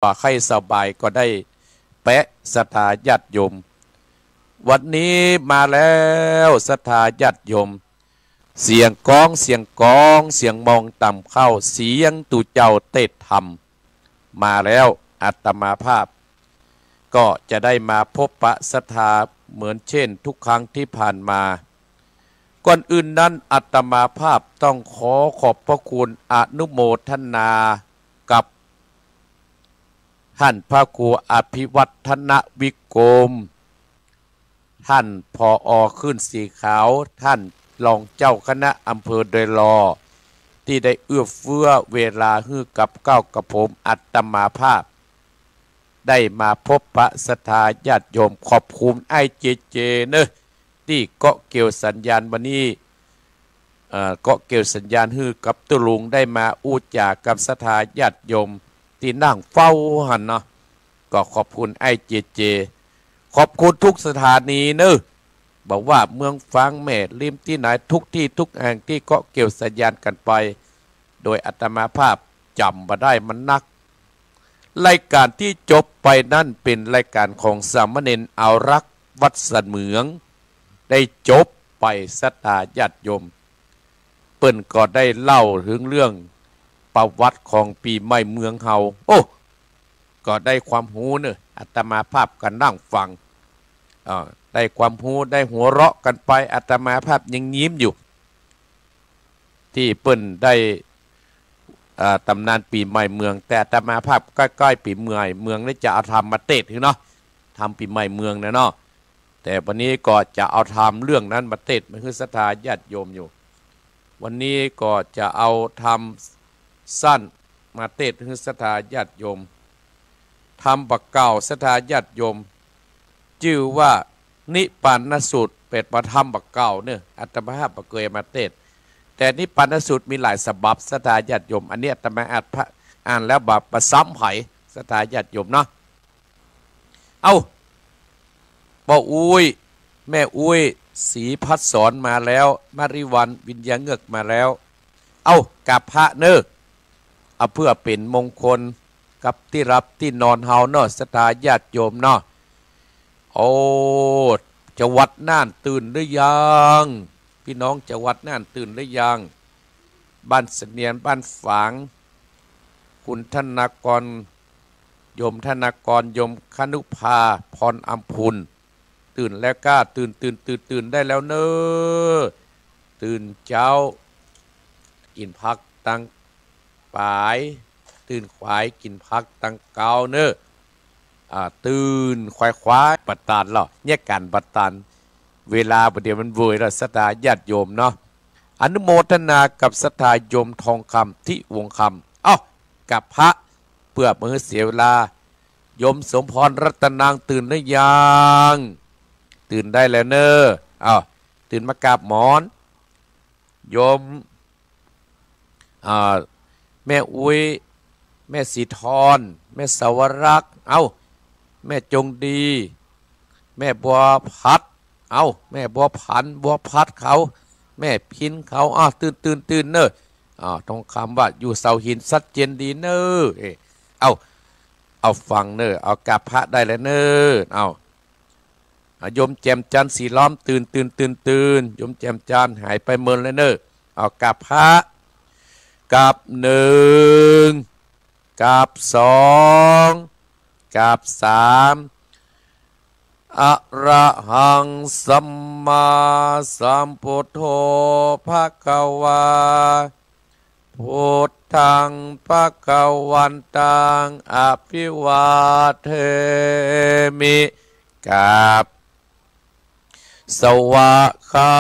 ใครสบายก็ได้แปะศรัทธาญาติโยมวันนี้มาแล้วศรัทธาญาติโยมเสียงก้องเสียงก้องเสียงมองต่ำเข้าเสียงตูเจ้าเตดธรรมมาแล้วอาตมาภาพก็จะได้มาพบปะศรัทธาเหมือนเช่นทุกครั้งที่ผ่านมาก่อนอื่นนั้นอาตมาภาพต้องขอบพระคุณอนุโมทนากับท่านพระครูอภิวัฒนวิกรมท่านผอ.ขึ้นสีขาวท่านรองเจ้าคณะอำเภอโดยรอที่ได้เอื้อเฟื้อเวลาให้กับเก้ากับผมอาตมาภาพได้มาพบพระศรัทธาญาติโยมขอบคุณไอ้เจเนอะที่เกาะเกี่ยวสัญญาณวันนี้เกาะเกี่ยวสัญญาณให้กับตุลุงได้มาอู้จากับศรัทธาญาติโยมที่นั่งเฝ้าหันเนาะก็ขอบคุณไอ้เจขอบคุณทุกสถานีเนอะบอกว่าเมืองฟังแม่ริมที่ไหนทุกที่ทุกแห่งที่เกาะเกี่ยวสัญญาณกันไปโดยอาตมาภาพจำมาได้มันนักรายการที่จบไปนั่นเป็นรายการของสามเณรเอารักวัดสันเหมืองได้จบไปศรัทธาญาติโยมเปิ้นก็ได้เล่าถึงเรื่องประวัติของปีใหม่เมืองเฮาโอ้ก็ได้ความรู้เนอะอาตมาภาพกันนั่งฟังได้ความรู้ได้หัวเราะกันไปอาตมาภาพยังยิ้มอยู่ที่เปิ้นได้ตำนานปีใหม่เมืองแต่อาตมาภาพใกล้ๆปีใหม่เมืองนี่จะเอาทำมาเตะถึงเนาะทำปีใหม่เมืองนะเนาะแต่วันนี้ก็จะเอาทำเรื่องนั้นมาเตะมันคือศรัทธาญาติโยมอยู่วันนี้ก็จะเอาทำสั้นมาเตะคือศรัทธาญาติโยมทำบักเก่าศรัทธาญาติโยมชื่อว่านิพพานสูตรเป็ดมาทำบักเก่าเนี่ยอาตมาภาพเคยมาเตะแต่นิพพานสูตรมีหลายฉบับศรัทธาญาติโยมอันนี้อาตมาอ่านแล้วแบบประซ้ำไผ่ศรัทธาญาติโยมเนาะเอาบ่อุ้ยแม่อุ้ยศรีพัดสอนมาแล้วมาริวันวิญญาเงือกมาแล้วเอากับพระเนอเอาเพื่อเป็นมงคลกับที่รับที่นอนเฮาเนาะศรัทธาญาติโยมเนาะโอ้จังหวัดน่านตื่นหรือยังพี่น้องจังหวัดน่านตื่นหรือยังบ้านเสนียนบ้านฝางคุณธนากรยมธนากรยมคนุภาพรอัมพุนตื่นแล้วก้าตื่นได้แล้วเนอตื่นเจ้ากินพักตั้งปายตื่นควายกินพักตั้งเกาเนอตื่นควายปัตตานหรอเนี่ยการปัตตานเวลาประเดี๋ยวมันเวอร์แล้วศรัทธาญาติโยมเนาะอนุโมทนากับศรัทธาโยมทองคำที่วงคำกับพระเพื่อมือเสียเวลาโยมสมพรรัตนางตื่นหรือยังตื่นได้แล้วเนอตื่นมากราบหมอนโยมแม่อุ้ยแม่สีทรแม่สาวรักษ์แม่จงดีแม่บัวพัดแม่บัวพันบัวพัดเขาแม่พินเขาตื่นเนอทองคำว่าอยู่เสาหินสัดเจนดีเนอเอาฟังเนอเอากราบพระได้แล้วเนโยมแจมจันสีล้อมตื่นโยมแจมจันหายไปเมินแล้วเนอเอากราบพระกราบหนึ่งกราบสองกราบสามอะระหังสัมมาสัมพุทโธภคะวาพุทธังภคะวันตังอภิวาเทมิกราบสวะคา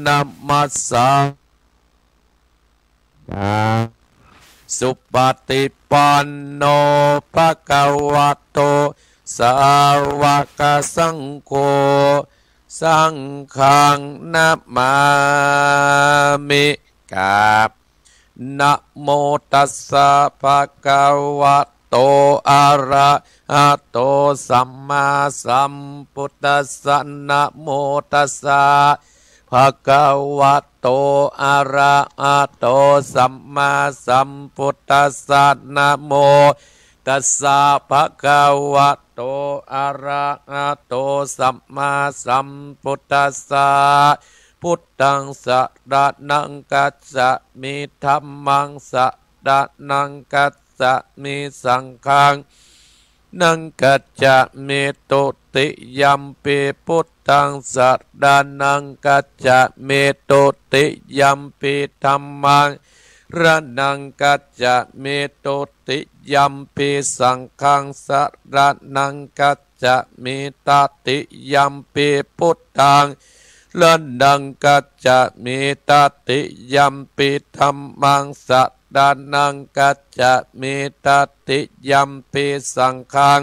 นะมัสสะสุปฏิปันโนภะคะวะโตสาวกสังโฆสังฆังนะมามิกราบนะโมตัสสะภะคะวะโตอะระหะโตสัมมาสัมพุทธัสสะนะโมตัสสะ ภะคะวะโตอะระหะโตสัมมาสัมพุทธัสสะนะโมตัสสะภะคะวะโตอะระหะโตสัมมาสัมพุทธัสสะพุทธังสรณังคัจฉามิธัมมังสรณังคัจฉามิสังฆังนังกัจจะเมตุติยัมปิพุทธังสรณังกัจจะเมตุติยัมปิธัมมังรนังกัจจะเมตุติยัมปิสังฆังสรณังกัจจะเมตติยัมปิพุทธังรนังกัจจะเมตติยัมปิธัมมังสรณังกัจจะเมตติยัมปิสังฆัง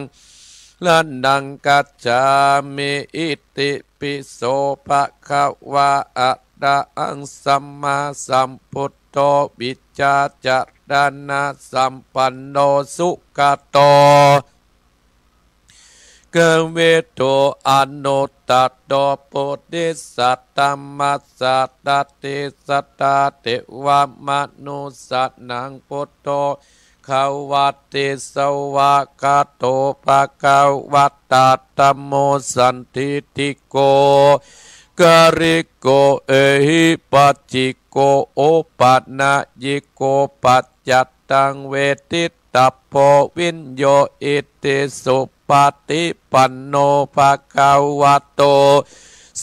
รนังกัจจะเมอิติปิโสภะคะวะอะระหังสัมมาสัมพุทโธวิจจาจารณะสัมปันโนสุขโตเกเวโตอนุตตโตโพธิสัตตมัสสะตติสัตตาเทวมนุสสนังพุทโธขวัตติสวากาโตภะคะวัตตาธัมโมสันทิติโกกริโกเอหิปัจจิโกโอปันนายิโกปัจจัตตังเวทิตัพโพวินโยอิติสุปฏิปันโนภะคะวะโต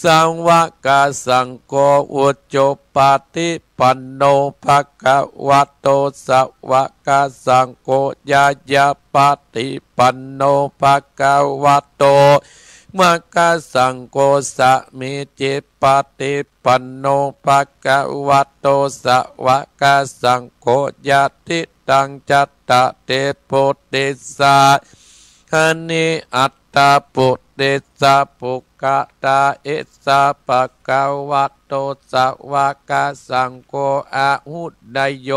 สังวกสังโฆอุจจปฏิปันโนภะคะวะโตสัพวกสังโฆยายาปฏิปันโนภะคะวะโตมะกะสังโฆสะมิจิปฏิปันโนภะคะวะโตสัพวกสังโฆยะติตังจัตตะเตโพธิสัตหนิอัตตาปุติสะปุกขะตาเอสะภะคะวะโตสัพวกสังโฆอะหุนายโย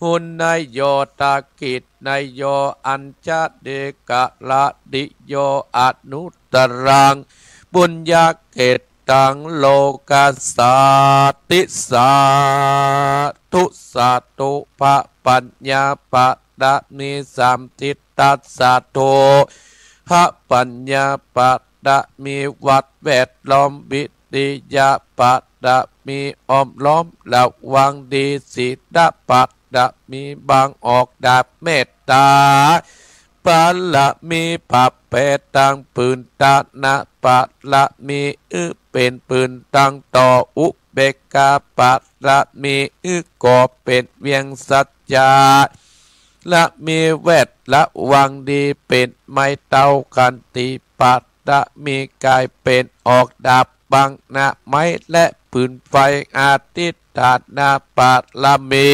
หุนายโยตากิจนายโยอัญชเดกะละดิโยอนุตตรังบุญญาเกตังโลกัสสาติสาธุสาธุภะปัญญาปะดะมิสัมทิตัสสะโตภะปัญญาปะดะมีวัดแวดล้อมวิริยะปะดะมีอ้อมล้อมระวังดีศีลปะดะมีบางออกดาบเมตตาปะละมีปัปเปตังปืนตานะปะละมีเป็นปืนตังต่ออุเบกขาปะละมีก่อเป็นเวียงสัจจาละมีแวดละวังดีเป็นไม้เต้าคันติปัตตะมีกายเป็นออกดาบบังนะไม้และปืนไฟอาทิตฐานาปัตละมี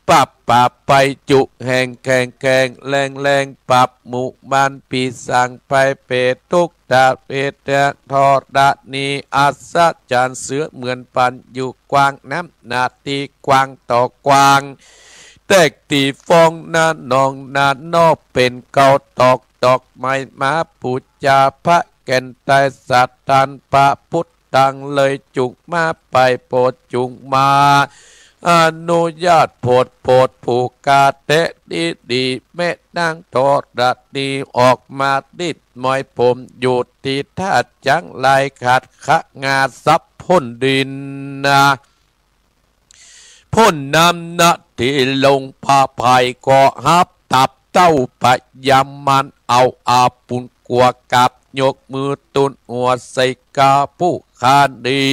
ปับปับไปจุแห่งแข่งแข่งแรงแรงปับหมู่บ้านปีสังไปเปทุกดาเปตะทอดานีอัศจรรย์เสือเหมือนปันอยู่กวางน้ำนาตีกวางต่อกวางแตกตีฟองนานองนานอเป็นเกาตอกดอกไม้มาปูจาพระแก่นไตสัตตันปะพุทธังเลยจุกมาไปโปรดจุงมาอนุญาตโพดผูกกาเตะดีแม่นางทอดดีออกมาดิดมอยผมอยู่ตีท่าจังลายขาดขะงาซับพ้นดินนะพ้นน้ำนาที่ลงพาภัยก็ฮับตับเต้าปะยามันเอาอาปุนกัวกับยกมือตุนหัวใส่กาผู้คานดี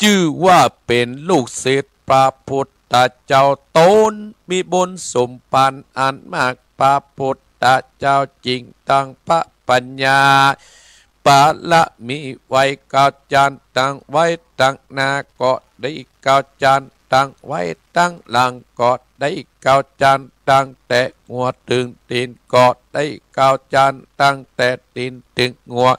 ชื่อว่าเป็นลูกศิษย์พระพุทธเจ้าตนมีบุญสมปันอันมากพระพุทธเจ้าจริงตั้งพระปัญญาปาละมีไว้เก้าจันตั้งไว้ตั้งนาก็ได้เก้าจันตั้งไว้ตั้งหลังก็ได้เก้าจันตั้งแต่หัวถึงตีนก็ได้เก้าจันตั้งแต่ตีนถึงหัว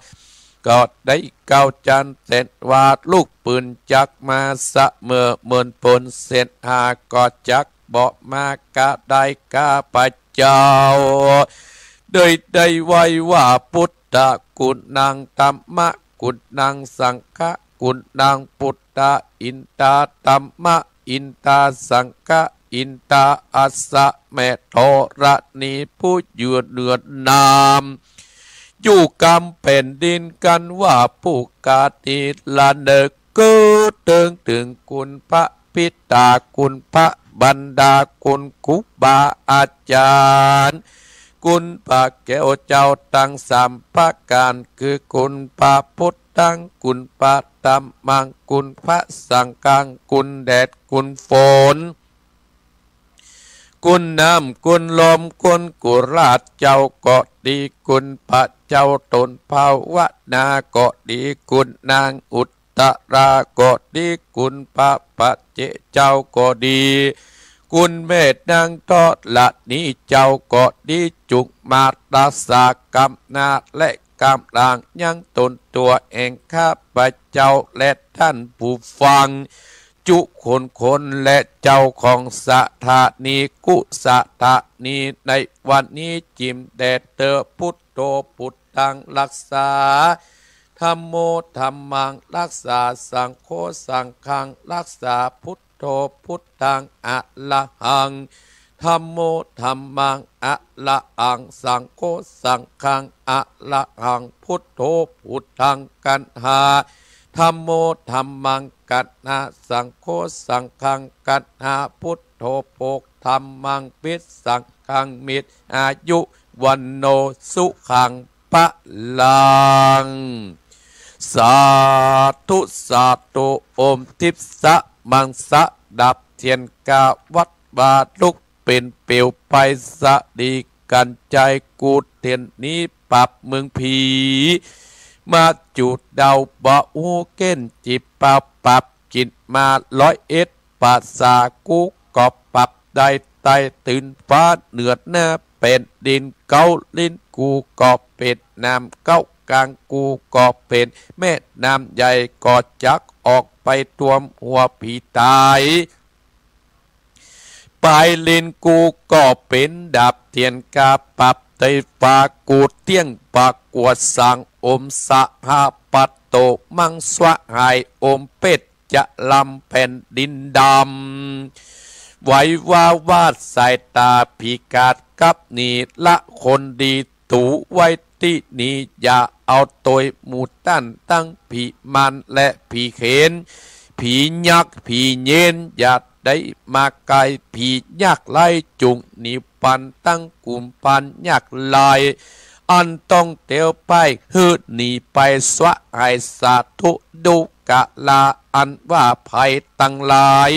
ก็ได้เก้าจันเสร็จว่าลูกปืนจักมาเสมอเหมือนปนเสร็จหาก็จักบอกมากะได้กาพเจ้าโดยได้ไว้ว่าพุทธกุณังตัมมะกุณังสังฆ กุณนางพุทธอินตาตัมมะอินตาสังฆอินตาอัสสะแม่ธรณีผู้เยือนเนือนนามอยู่กำแผ่นดินกันว่าผู้กาติลาเนกเกิดถึงคุณพระพิตาคุณพระบรรดาคุณคุบาอาจารย์คุณพระแก้วเจ้าตั้งสามประการคือคุณพระพุทธังคุณพระธรรมังคุณพระสังฆังคุณแดดคุณฝนคุณน้ำคุณลมคุณกุราชเจ้าก็ดีคุณพระเจ้าตนภาวนาก็ดีคุณนางอุตตราก็ดีคุณพระปัจเจเจ้าก็ดีคุณเมตนางทอดละนี้เจ้าก็ดีจุกมาตาสากรรมนาและกรรมลางยังตนตัวเองข้าพระเจ้าและท่านผู้ฟังจุคนและเจ้าของสถานีกุสถานีในวันนี้จิมแดดเตอพุทโธพุทธังรักษาธัมโมธัมมังรักษาสังโฆสังฆังรักษาพุทโธพุทธังอะระหังธัมโมธัมมังอะระหังสังโฆสังฆังอะระหังพุทโธพุทธังกันหาธัมโมธัมมังกัณหาสังโฆสังฆังกัณหาพุทโธโภคธัมมังปิสังฆังมิตรอายุวันโนสุขังปะลังสาธุสาธุโอมทิพสะมังสะดับเทียนกาวัดบาลุกเป็นเปียวไปสะดีกันใจกูเทียนนี้ปรับเมืองผีมาจุดเดาบ่อูเก้นจิบปับจิตมา101ภาษากูกอบปรับได้ไตตื่นฟ้าเหนือหน้าเป็นดินเก้าลิ้นกูกอบเป็ดน้ำเก้ากลางกูกอบเป็นแม่น้ำใหญ่กอดจักออกไปตวมหัวผีตายปลายลิ้นกูก็เป็นดับเทียนกาปับไตฟ้ากูเตี้ยงปากกวดสังอมสะหาปัตโตมังสวะหายอมเป็ดจะลำแผ่นดินดำไว้ว่าวาดสายตาพิกาดกับนีละคนดีตูไว้ที่นี้อย่าเอาตัวหมูตั้นตั้งผีมันและผีเขนผียักษ์ผีเย็นอย่าได้มาไกลผียักษ์ไล่จุงนิปันตั้งกลุ่มปันยักษ์ลายอันต้องเตียวไปฮืดหนีไปสวะหายสาธุดุกะลาอันว่าภัยตั้งหลาย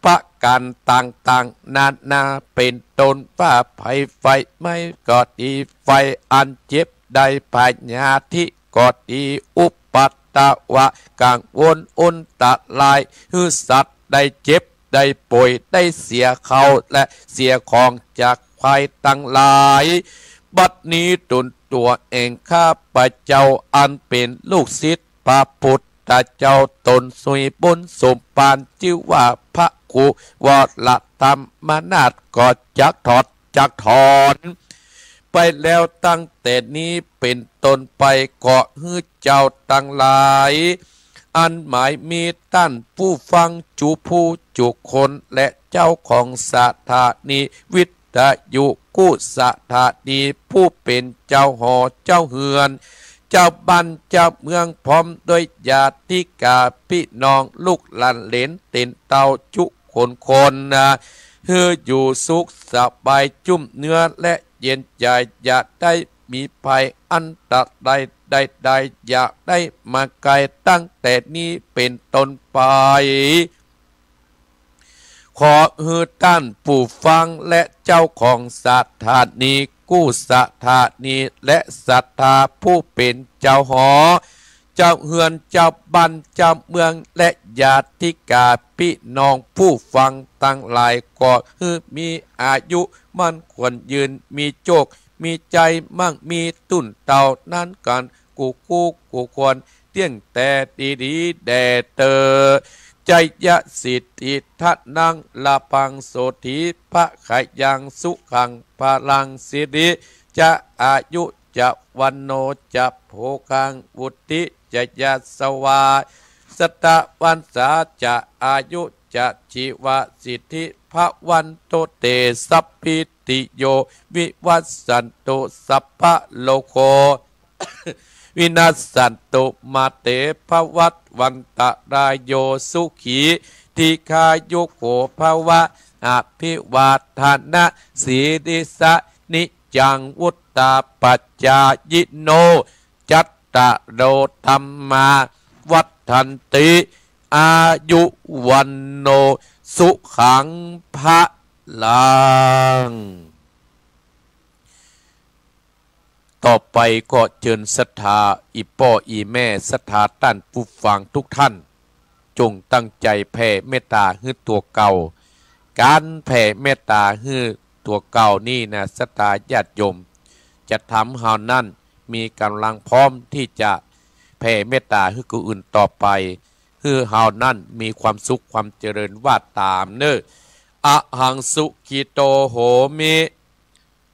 ประการต่างๆนาเป็นตนว่าภัยไฟไม่ก็ดีไฟอันเจ็บได้ปัญญาที่ก็ดีอุปัตตวะกังวลอุนตะลายฮือสัตว์ได้เจ็บได้ป่วยได้เสียเขาและเสียของจากภัยตั้งหลายบัดนี้ตนตัวเองข้าพระเจ้าอันเป็นลูกศิษย์พระพุทธเจ้าตนสุยบุญสมปานชื่อว่าพระครูวรธรรมนาถก็จักถอนไปแล้วตั้งแต่นี้เป็นต้นไปก็ฮื้อเจ้าตั้งหลายอันหมายมีท่านผู้ฟังจุผู้จุคนและเจ้าของสถานีวิทยุกุสถานีผู้เป็นเจ้าหอเจ้าเฮือนเจ้าบ้านเจ้าเมืองพร้อมด้วยญาติกาพี่น้องลูกหลานเหลนเต็นเตาจุคนนะเฮืออยู่สุขสบายจุ่มเนื้อและเย็นใจอย่าได้มีภัยอันตรายใดอย่าได้มาไกลตั้งแต่นี้เป็นต้นไปขอฮือท่านผู้ฟังและเจ้าของสถานีกู้สถานีและศรัทธาผู้เป็นเจ้าหอเจ้าเฮือนเจ้าบ้านเจ้าเมืองและญาติกาพี่น้องผู้ฟังทั้งหลายก็ฮือมีอายุมั่นควรยืนมีโชคมีใจมั่งมีตุ่นเต่านั้นกันกูควรเตี้ยงแต่ดีแด่เตอใจยะสิทธิทันังลาพังโสธีพระขยังสุขังพลังสิริจะอายุจะวันโนจะโภคังวุติจะยะสวา สตะวันสาจะอายุจะชีวสิทธิภวันโตเตสัพพิติโยวิวัสสันตุสัพพะโลโค วินัสสันตุมาเตภวัตวันตะรายโยสุขีทิคายุโกภวะอภิวาทานะสีดิสะนิจังวุตตาปัจจายโนจัตตะโรธรรมาวัฏันติอายุวันโนสุขังภะลังต่อไปก็เชิญศรัทธาอีพ่ออีแม่ศรัทธาท่านผู้ฟังทุกท่านจงตั้งใจแผ่เมตตาให้ตัวเก่าการแผ่เมตตาให้ตัวเก่านี่นะศรัทธาญาติโยมจะทำเฮานั่นมีกำลังพร้อมที่จะแผ่เมตตาให้ผู้อื่นต่อไปให้เฮานั่นมีความสุขความเจริญว่าตามเนออะหังสุขิโตโหมิ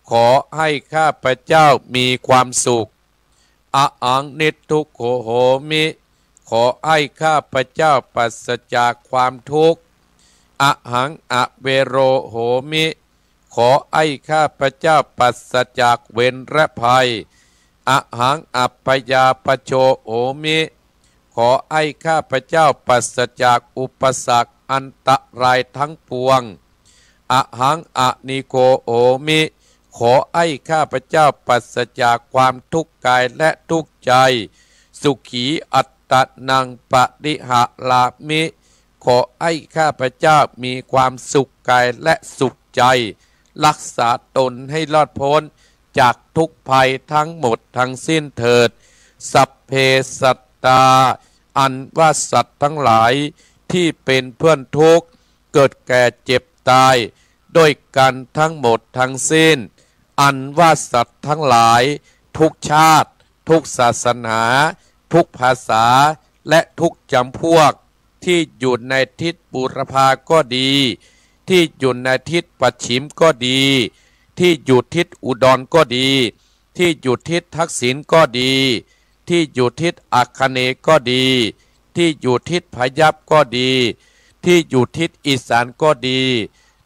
ขอให้ข้าพเจ้ามีความสุขอะหังนิทุกโขโหมิขอให้ข้าพเจ้าปราศจากความทุกข์อะหังอะเวโรโหมิขอให้ข้าพเจ้าปราศจากเวรและภัยอะหังอัปปยาปโชโหมิขอให้ข้าพเจ้าปราศจากอุปสรรคอันตรายทั้งปวงอะหังอะนิโกโหมิขอให้ข้าพเจ้าปราศจากความทุกข์กายและทุกข์ใจสุขีอัตตนังปริหะลามิขอให้ข้าพเจ้ามีความสุขกายและสุขใจรักษาตนให้รอดพ้นจากทุกภัยทั้งหมดทั้งสิ้นเถิดสัพเพสัตตาอันว่าสัตว์ทั้งหลายที่เป็นเพื่อนทุกข์เกิดแก่เจ็บตายด้วยกันทั้งหมดทั้งสิ้นอันว่าสัตว์ทั้งหลายทุกชาติทุกศาสนาทุกภาษาและทุกจำพวกที่อยู่ในทิศบูรพาก็ดีที่อยู่ในทิศปัจฉิมก็ดีที่อยู่ทิศอุดรก็ดีที่อยู่ทิศทักษิณก็ดีที่อยู่ทิศอัคคเนย์ก็ดีที่อยู่ทิศพยัพก็ดีที่อยู่ทิศอีสานก็ดี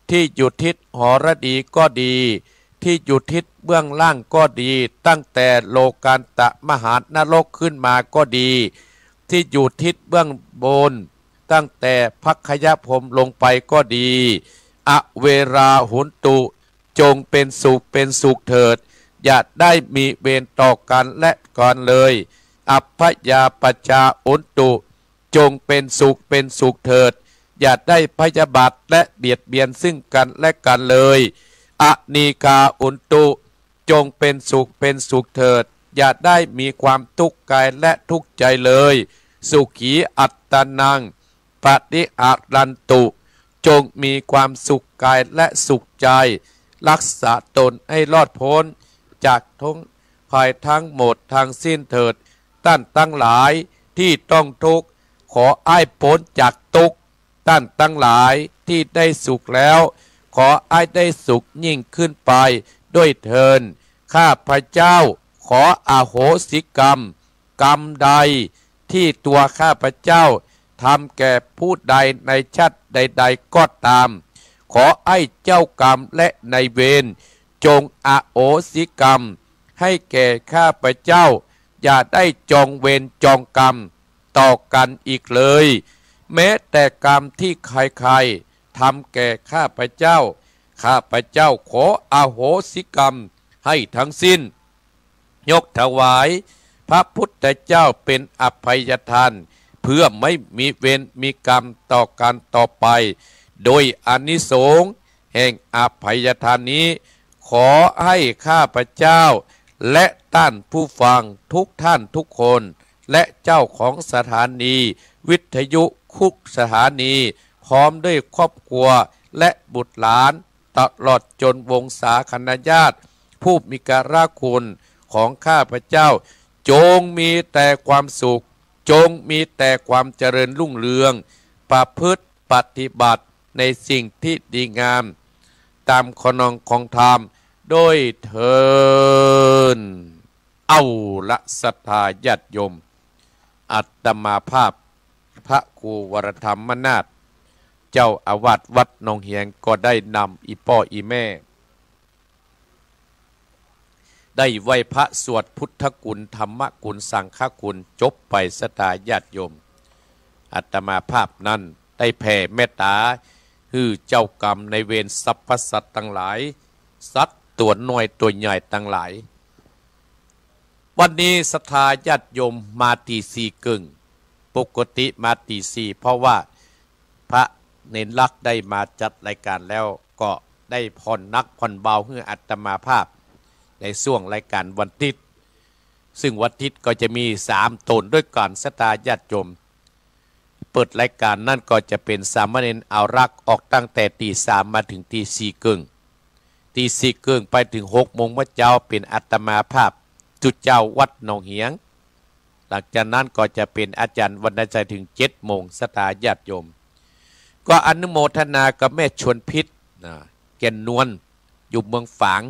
ที่อยู่ทิศหรดีก็ดีที่อยู่ทิศเบื้องล่างก็ดีตั้งแต่โลกันตะมหานรกขึ้นมาก็ดีที่อยู่ทิศเบื้องบนตั้งแต่ภัคยพรหมลงไปก็ดีอเวราหุนตุจงเป็นสุขเถิดอย่าได้มีเวรต่อกันและกันเลยอัพพยาปชาอุนตุจงเป็นสุขเถิดอย่าได้พยาบาทและเบียดเบียนซึ่งกันและกันเลยอนีกาอุนตุจงเป็นสุขเถิดอย่าได้มีความทุกข์กายและทุกข์ใจเลยสุขีอัตตนังปฏิอารันตุจงมีความสุขกายและสุขใจรักษาตนให้รอดพ้นจากทุกข์ภัยทั้งหมดทั้งสิ้นเถิดท่านทั้งหลายที่ต้องทุกข์ขอให้พ้นจากทุกข์ท่านทั้งหลายที่ได้สุขแล้วขอให้ได้สุขยิ่งขึ้นไปด้วยเถิดข้าพเจ้าขออโหสิกรรมใดที่ตัวข้าพเจ้าทำแก่ผู้ใดในชาติใดๆก็ตามขอให้เจ้ากรรมและนายเวรจงอโหสิกรรมให้แก่ข้าพเจ้าอย่าได้จองเวรจองกรรมต่อกันอีกเลยแม้แต่กรรมที่ใครๆทำแก่ข้าพเจ้าขออโหสิกรรมให้ทั้งสิ้นยกถวายพระพุทธเจ้าเป็นอภัยทานเพื่อไม่มีเวรมีกรรมต่อกันต่อไปโดยอานิสงส์แห่งอภัยทานนี้ขอให้ข้าพเจ้าและท่านผู้ฟังทุกท่านทุกคนและเจ้าของสถานีวิทยุคุกสถานีพร้อมด้วยครอบครัวและบุตรหลานตลอดจนวงศาคณาญาติผู้มีการะคุณของข้าพเจ้าจงมีแต่ความสุขจงมีแต่ความเจริญรุ่งเรืองประพฤติปฏิบัติในสิ่งที่ดีงามตามขนองของธรรมโดยเถิดเอาละศรัทธาญาติโยมอัตมาภาพ พระครูวรธรรมนาถเจ้าอาวาสวัดหนองเฮียงก็ได้นำอีพ่ออีแม่ได้ไหว้พระสวดพุทธกุลธรรมกุลสังฆกุลจบไปสตาญาติโยมอาตมาภาพนั้นได้แผ่เมตตาฮือเจ้ากรรมในเวรสรรพสัตว์ทั้งหลายสัตว์ตัวน้อยตัวใหญ่ทั้งหลายวันนี้ศรัทธาญาติโยมมาตีสี่กึ่งปกติมาตีสี่เพราะว่าพระเน้นรักได้มาจัดรายการแล้วก็ได้ผ่อนนักผ่อนเบาให้อาตมาภาพในช่วงรายการวันอาทิตย์ซึ่งวันอาทิตย์ก็จะมี3ตนด้วยกันศรัทธาญาติโยมเปิดรายการนั่นก็จะเป็นสามเณรเอารักออกตั้งแต่ตี 3มาถึงตี 4 ครึ่งตี 4 ครึ่งไปถึง6 โมงเจ้าเป็นอาตมาภาพจุดเจ้าวัดหนองเหียงหลังจากนั้นก็จะเป็นอาจารย์วรรณชัยถึง7 โมงศรัทธาญาติโยมก็อนุโมทนากับแม่ชวนพิษแก่นนวลอยู่เมืองฝาง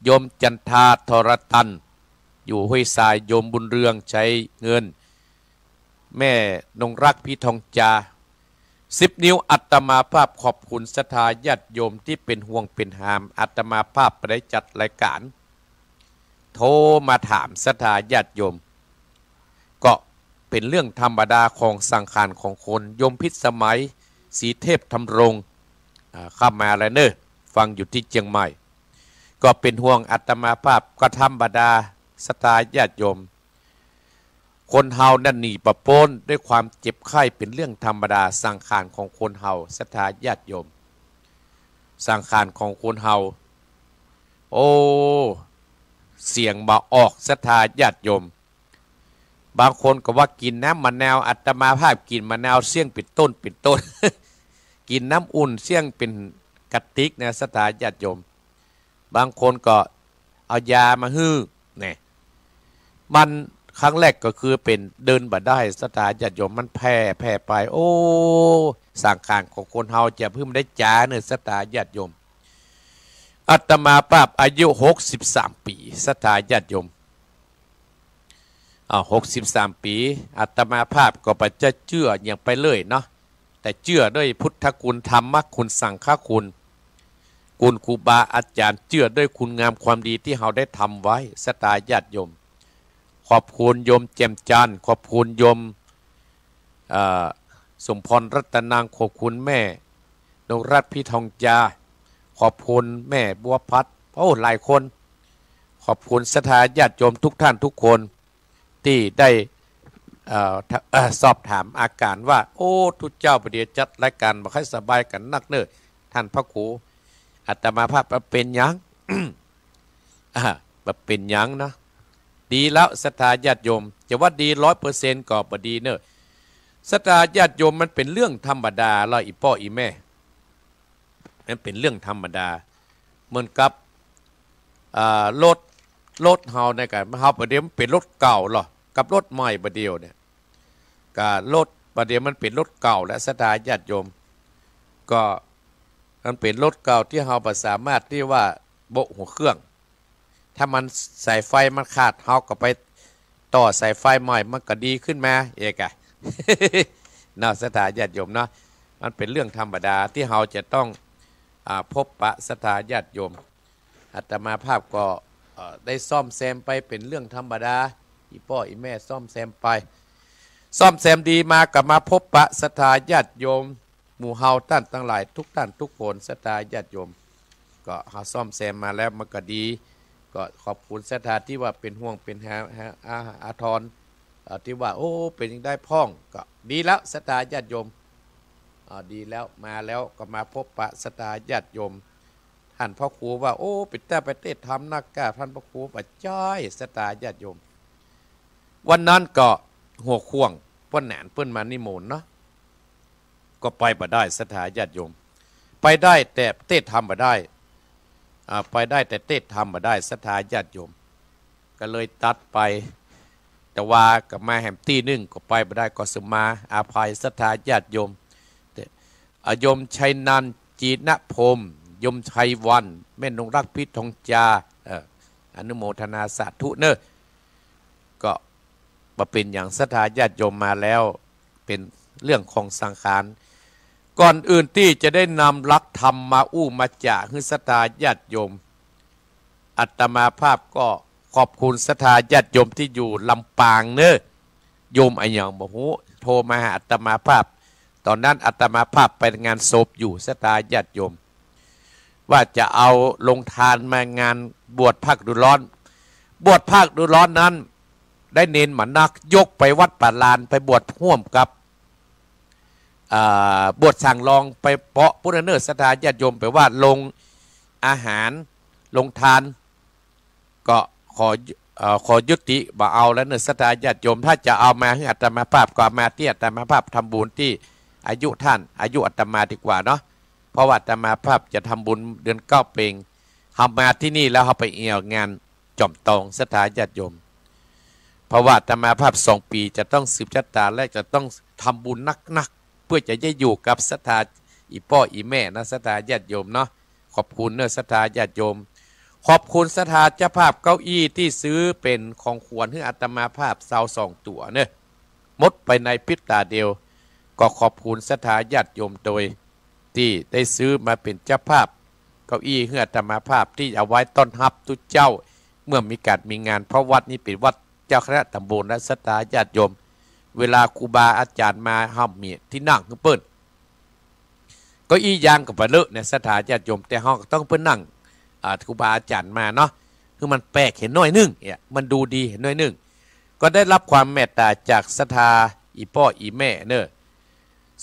โยมจันทาธรตันอยู่ห้วยทรายโยมบุญเรืองใช้เงินแม่นงรักพี่ทองจา10 นิ้วอาตมาภาพขอบคุณศรัทธาญาติโยมที่เป็นห่วงเป็นหามอาตมาภาพไปได้จัดรายการโทรมาถามศรัทธาญาติโยมก็เป็นเรื่องธรรมดาของสังขารของคนโยมพิษสมัยสีเทพธรรมรงข้ามาแล้วเนอะฟังอยู่ที่เชียงใหม่ก็เป็นห่วงอาตมาภาพก็ธรรมดาศรัทธาญาติโยมคนเฮานั่นหนีประโปนด้วยความเจ็บไข้เป็นเรื่องธรรมดาสังขารของคนเฮาศรัทธาญาติโยมสังขารของคนเฮาโอ้เสียงมาออกศรัทธาญาติโยมบางคนก็ว่ากินน้ำมะนาวอาตมาภาพกินมะนาวเสี่ยงเป็นต้น กินน้ำอุ่นเสี่ยงเป็นกระติกนะศรัทธาญาติโยมบางคนก็เอายามาฮื้อเนี่ยมันครั้งแรกก็คือเป็นเดินบ่ได้ศรัทธาญาติโยมมันแผ่ไปโอ้สังขารของคนเฮาจะพึ่งได้จ้าเนี่ยศรัทธาญาติโยมอาตมาภาพอายุ63 ปีศรัทธาญาติโยม63 ปีอาตมาภาพก็ไปจะเชื่ออย่างไปเลยเนาะแต่เชื่อด้วยพุทธคุณธรรมคุณสังฆคุณคุณครูบาอาจารย์เชื่อด้วยคุณงามความดีที่เราได้ทำไว้ศรัทธาญาติโยมขอบคุณโยมแจ่มจันทร์ขอบคุณโยมสมพรรัตนางขอบคุณแม่นงรัตน์พี่ทองจาขอบคุณแม่บัวพัดโอ้หลายคนขอบคุณศรัทธาญาติโยมทุกท่านทุกคนที่ได้สอบถามอาการว่าโอ้ทุกเจ้าประเดี๋ยวจัดรายการมาให้สบายกันนักเนอะท่านพระครูอาตมาภาพเป็นยัง เป็นยังนะดีแล้วศรัทธาญาติโยมจะว่าดี100%ก็บ่ดีเนอะศรัทธาญาติโยมมันเป็นเรื่องธรรมดาเราอีพ่ออีแม่มันเป็นเรื่องธรรมดาเหมือนกับรถเฮาในการเฮาประเดี๋ยวมันเป็นรถเก่าหรอกับรถใหม่ประเดี๋ยวเนี่ยกับรถประเดี๋ยวมันเป็นรถเก่าและศรัทธาญาติโยมก็มันเป็นรถเก่าที่เฮาบ่สามารถที่ว่าโบกหัวเครื่องถ้ามันสายไฟมันขาดเฮาก็ไปต่อสายไฟใหม่มันก็ดีขึ้นมาเอกะ น่าศรัทธาญาติโยมเนาะมันเป็นเรื่องธรรมดาที่เฮาจะต้องพบปะศรัทธาญาติโยมอาตมาภาพก็ได้ซ่อมแซมไปเป็นเรื่องธรรมดาอีพ่ออีแม่ซ่อมแซมไปซ่อมแซมดีมากับมาพบปะศรัทธาญาติโยมหมู่เฮาท่านทั้งหลายทุกท่านทุกคนศรัทธาญาติโยมก็เฮาซ่อมแซมมาแล้วมันก็ดีก็ขอบคุณศรัทธาที่ว่าเป็นห่วงเป็นอาทรที่ว่าโอ้เป็นยังได้พ่องก็ดีแล้วศรัทธาญาติโยมดีแล้วมาแล้วก็มาพบปะศรัทธาญาติโยมท่านพ่อครูว่าโอ้ปิดแต่ไปเทศธรรมนักกล้าท่านพ่อครูปัจจ้อยศรัทธาญาติโยมวันนั้นก็หัวข่วงเปิ้นแหนเปิ้นมานิมนต์เนาะก็ไปบ่ได้ศรัทธาญาติโยมไปได้แต่เทศธรรมบ่ได้ไปได้แต่เทศธรรมบ่ได้ศรัทธาญาติโยมก็เลยตัดไปแต่ว่ากับมาแหมตีนึงก็ไปบ่ได้ก็สมาอาภัยศรัทธาญาติโยมโยมชัยนันท์จีนพรหมโยมชัยวันแม่นงรักพิทองจาอนุโมทนาสาธุเนอะก็มาเป็นอย่างศรัทธาญาติโยมมาแล้วเป็น เรื่องของสังขารก่อนอื่นที่จะได้นำหลักธรรมมาอู้มาจ่าให้ศรัทธาญาติโยมอาตมาภาพก็ขอบคุณศรัทธาญาติโยมที่อยู่ลำปางเนอะโยมไอ้ยังบอกโหโทรมาหาอาตมาภาพตอนนั้นอาตมาภาพไปงานศพอยู่ศรัทธาญาติโยมว่าจะเอาลงทานมางานบวชภาคฤดูร้อนบวชภาคฤดูร้อนนั้นได้เน้นหมันนักยกไปวัดป่าลานไปบวชร่วมกับบวชสั่งลองไปเปาะพุทธเนตรศรัทธาญาติโยมไปว่าลงอาหารลงทานก็ขอยุติบ่เอาแล้วเนตรศรัทธาญาติโยมถ้าจะเอามาให้อาตมาภาพก็มาที่อาตมาภาพทำบุญที่อายุท่านอายุอาตมาดีกว่าเนาะเพราะว่าอาตมาภาพจะทำบุญเดือนเก้าเปงทำมาที่นี่แล้วเขาไปเอี่ยวงานจอมตองศรัทธาญาติโยมเพราะว่าอาตมาภาพ2 ปีจะต้องสืบชะตาและจะต้องทำบุญนักเพื่อจะได้อยู่กับศรัทธาอีพ่ออีแม่นะศรัทธาญาติโยมเนาะขอบคุณเนอะศรัทธาญาติโยมขอบคุณศรัทธาเจ้าภาพเก้าอี้ที่ซื้อเป็นของขวัญให้อาตมาภาพ22 ตัวเนอะหมดไปในพริบตาเดียวก็ขอบคุณศรัทธาญาติโยมโดยที่ได้ซื้อมาเป็นเจ้าภาพเก้าอี้ให้อาตมาภาพที่เอาไว้ต้อนรับทุกเจ้าเมื่อมีการมีงานเพราะวัดนี้เป็นวัดเจ้าคณะตำบลและศรัทธาญาติโยมเวลาครูบาอาจารย์มาห้ามมีที่นั่งเปิ้นก็อียางกับไปเลอะในศรัทธาญาติโยมแต่ห้องต้องเปิ้นนั่งครูบาอาจารย์มาเนาะคือมันแปลกเห็นน้อยนึงเนี่ยมันดูดีเห็นน้อยนึงก็ได้รับความเมตตาจากศรัทธาอีพ่ออีแม่เนอะ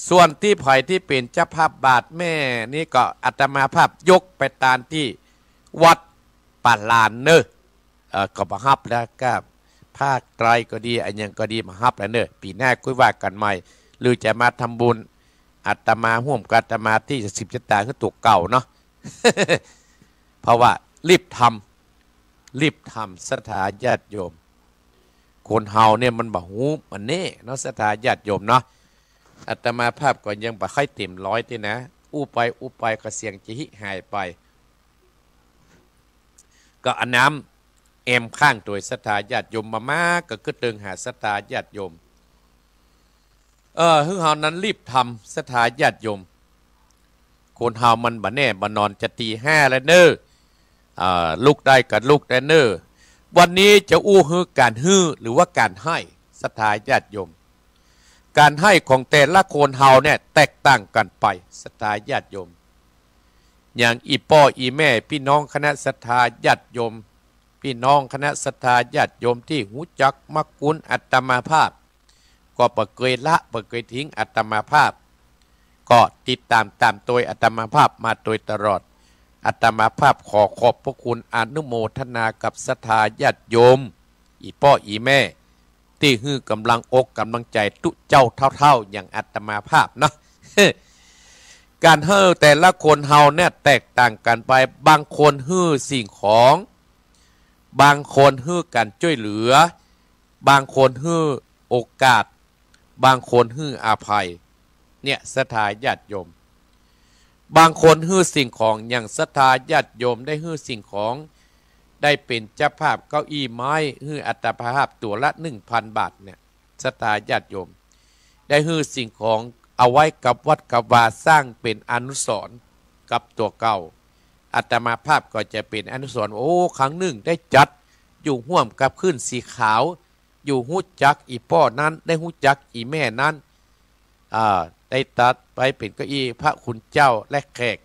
ส่วนที่ไผ่ที่เป็นเจ้าภาพบาทแม่นี่ก็อาตมาภาพยกไปตามที่วัดป่าลานเนอะก็มาฮับแล้วก็ภาคไตรก็ดีอันยังก็ดีมาฮับแล้วเนอะปีหน้าคุยว่ากันใหม่หรือจะมาทำบุญอาตมาห่วมกับอาตมาที่จะ10 ชะตาคือตัวเก่าเนาะ เพราะว่ารีบทำศรัทธาญาติโยมคนเฮาเนี่ยมันบ่หูมันเน่เนาะศรัทธาญาติโยมเนาะอาตมาภาพก่อนยังบ่ค่อยเต็ม100ที่นะอู้ไปก็เสียงจะหิหายไปก็อันน้ำเอ็มข้างตัวศรัทธาญาติโยมมาก็คือตึงหาศรัทธาญาติโยมฮึ่งเฮานั้นรีบทำศรัทธาญาติโยมคนเฮามันบ่แน่บ่นอนจะตี 5แล้วเน้อลูกได้กับลูกได้เน้อวันนี้จะอู้ฮื้อการฮื้อหรือว่าการให้ศรัทธาญาติโยมการให้ของแต่ละคนเฮาเนี่ยแตกต่างกันไปศรัทธาญาติโยมอย่างอีพ่ออีแม่พี่น้องคณะศรัทธาญาติโยมพี่น้องคณะศรัทธาญาติโยมที่หูจักมักคุ้นอาตมาภาพก็บ่เคยละบ่เคยทิ้งอาตมาภาพก็ติดตามโดยอาตมาภาพมาโดยตลอดอาตมาภาพขอขอบพระคุณอนุโมทนากับศรัทธาญาติโยมอีพ่ออีแม่ที่ฮื้อกำลังอกกำลังใจทุเจ้าเท่าๆอย่างอาตมาภาพเนาะ การฮื้อแต่ละคนเฮาเนี่ยแตกต่างกันไปบางคนฮื้อสิ่งของบางคนฮื้อการช่วยเหลือบางคนฮื้อโอกาสบางคนฮื้ออาภัยเนี่ยศรัทธาญาติโยมบางคนฮื้อสิ่งของอย่างศรัทธาญาติโยมได้ฮื้อสิ่งของได้เป็นเจ้าภาพเก้าอี้ไม้ฮื้ออัตภาพตัวละ 1,000 บาทเนี่ยศรัทธาญาติโยมได้ฮื้อสิ่งของเอาไว้กับวัดกับวาสร้างเป็นอนุสรณ์กับตัวเก่าอาตมาภาพก็จะเป็นอนุสรณ์โอ้ครั้งหนึ่งได้จัดอยู่ห่วมกับขึ้นสีขาวอยู่หูจักอีพ่อนั้นได้หูจักอีแม่นั้นได้ตัดไปเป็นเก้าอี้พระคุณเจ้าและแขก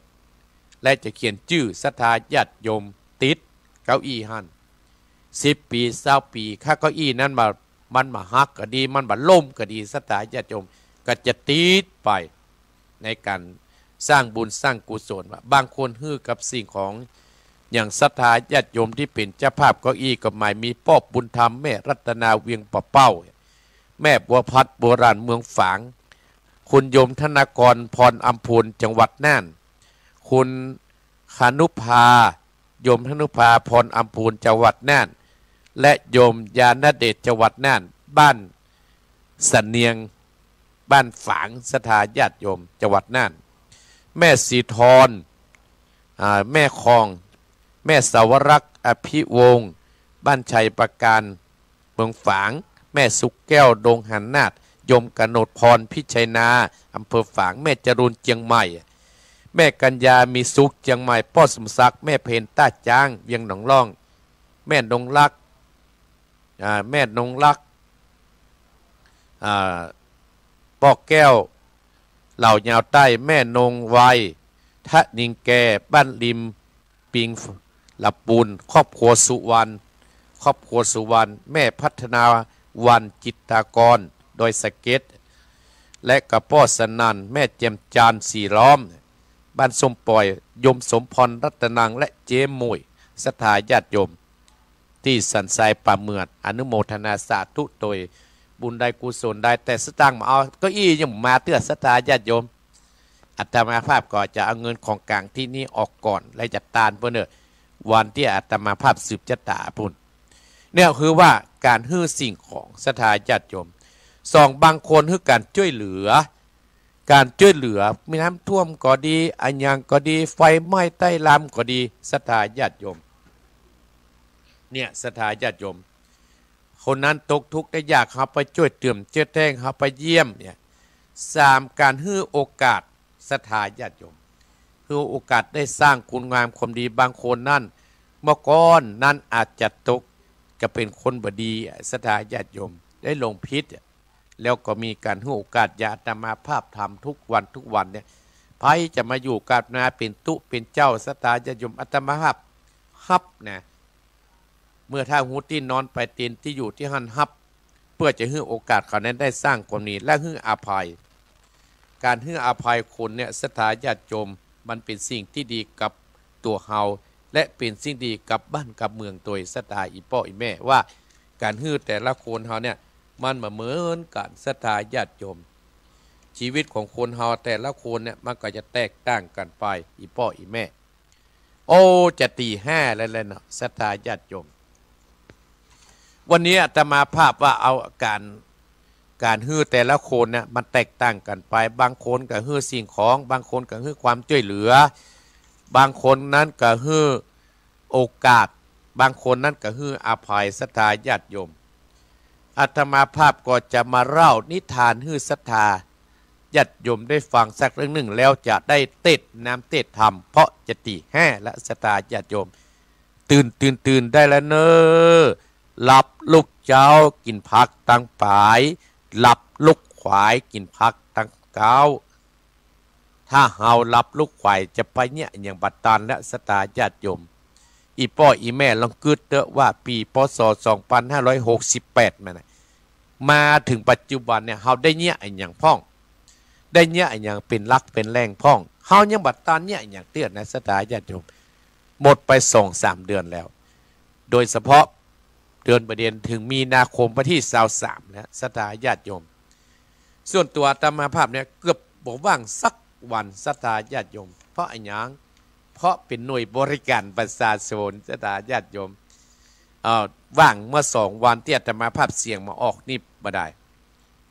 และจะเขียนชื่อศรัทธาญาติโยมติดเก้าอี้หัน10 ปี20 ปีข้าเก้าอี้นั้นมันมาฮักก็ดีมันมาล่มก็ดีศรัทธาญาติโยมก็จะติดไปในการสร้างบุญสร้างกุศลว่าบางคนฮื้อกับสิ่งของอย่างศรัทธาญาติโยมที่เป็นเจ้าภาพเก้าอี้ก็หมายมีพ่อบุญธรรมแม่รัตนาเวียงปะเป้าแม่บัวพัดโบราณเมืองฝางคุณโยมธนากรพรอัมพูนจังหวัดน่านคุณคานุภาโยมธนุภาพรอัมพูนจังหวัดน่านและโยมยาณเดชจังหวัดน่านบ้านสเนียงบ้านฝางศรัทธาญาติโยมจังหวัดน่านแม่สีทรแม่คองแม่สาวรักษ์อภิวงศ์บ้านชัยประการเมืองฝางแม่สุกแก้วดงหันนาฏ ยมกนดพรพิชัยนาอำเภอฝางแม่จรูนเชียงใหม่แม่กัญญามีสุขเชียงใหม่พ่อสมศักดิ์แม่เพนต้าจ้างเวียงหนองล่องแม่นงรักแม่นงรักปอกแก้วเหล่ายาวใต้แม่นงไวทะนิงแกบ้านริมปิงหลับปูนครอบครัวสุวรรณแม่พัฒนาวันจิตตากรโดยสเก็ตและกระป้อสนันแม่เจมจานสีล้อมบ้านสมปล่อยยมสมพรรัตนังและเจมมุยสถาญาติโยมที่สันทรายป่าเมือดอนุโมทนาสาธุโดยบุญใดกุศลใดแต่สตางค์มาเอาก็อี้ยังมาเตื้อสถาญาติโยมอาตมาภาพก็จะเอาเงินของกลางที่นี่ออกก่อนและจัดตานเพื่อเนอวันที่อาตมาภาพสืบชะตาพุ่นเนี่ยคือว่าการฮื้อสิ่งของสถาญาติโยมสองบางคนคือการช่วยเหลือมีน้ำท่วมก็ดีอันยังก็ดีไฟไหม้ใต้ลำก็ดีสถาญาติโยมเนี่ยสถาญาติโยมคนนั้นตกทุกข์ได้ยากเขาไปช่วยเติมเจือแท่งเขาไปเยี่ยมเนี่ยสามการฮื้อโอกาสสถาญาติโยมคือโอกาสได้สร้างคุณงามความดีบางคนนั่นเมื่อก่อนนั่นอาจจะตกจะเป็นคนบดีสถาญาติโยมได้ลงพิษแล้วก็มีการให้โอกาสญาตมาภาพธรรมทุกวันเนี่ยไผจะมาอยู่กับนาเป็นตุเป็นเจ้าสถาญาติโยมอัตมาภาพฮับนะเมื่อถ้าหูที่นอนไปตีนที่อยู่ที่หันฮับเพื่อจะให้โอกาสเขานั้นได้สร้างความดีและให้อภัยการให้อภัยคนเนี่ยสถาญาติโยมมันเป็นสิ่งที่ดีกับตัวเฮาและเป็นสิ่งดีกับบ้านกับเมืองตัวสถาอีพ่ออีแม่ว่าการฮื้อแต่ละคนเฮาเนี่ยมันเหมือนกันสถาญาติโยมชีวิตของคนเฮาแต่ละคนเนี่ยมันก็จะแตกต่างกันไปอีพ่ออีแม่โอ้จะตีห้าแล้วเนาะสถาญาติโยมวันนี้อาตมาภาพว่าเอาการฮื้อแต่ละคนเนี่ยมันแตกต่างกันไปบางคนก็ฮื้อสิ่งของบางคนก็ฮื้อความช่วยเหลือบางคนนั้นก็ฮื้อโอกาสบางคนนั้นก็ฮื้ออภัยศรัทธาญาติโยมอาตมาภาพก็จะมาเล่านิทานฮื้อศรัทธาญาติโยมได้ฟังสักเรื่องหนึ่งแล้วจะได้เต็ดน้ำเต็ดธรรมเพราะจะตีแห่และศรัทธาญาติโยมตื่นได้แล้วเนอหลับลูกเจ้ากินผักตั้งปายหลับลูกขวายกินผักตั้งเก้าถ้าเฮาหลับลูกขวายจะไปเนี่ยอย่างบัดตานและศรัทธาญาติโยมอีพ่ออีแม่ลองกึดเตอะว่าปีพศ2568มาถึงปัจจุบันเนี่ยเฮาได้เนี่ยอย่างพ่องได้เนี่ยอย่างเป็นรักเป็นแรงพ่องเฮายังบัดตานเนี่ยอย่างเตี้ยนะศรัทธาญาติโยมหมดไป 2-3 เดือนแล้วโดยเฉพาะเดือนประเด็นถึงมีนาคมวันที่23นะศรัทธาญาติโยมส่วนตัวอาตมาภาพเนี่ยเกือบบ่ว่างสักวันศรัทธาญาติโยมเพราะอะไรเพราะเป็นหน่วยบริการประชาชนศรัทธาญาติโยมว่างเมื่อ2 วันที่อาตมาภาพเสียงมาออกนี่บ่ได้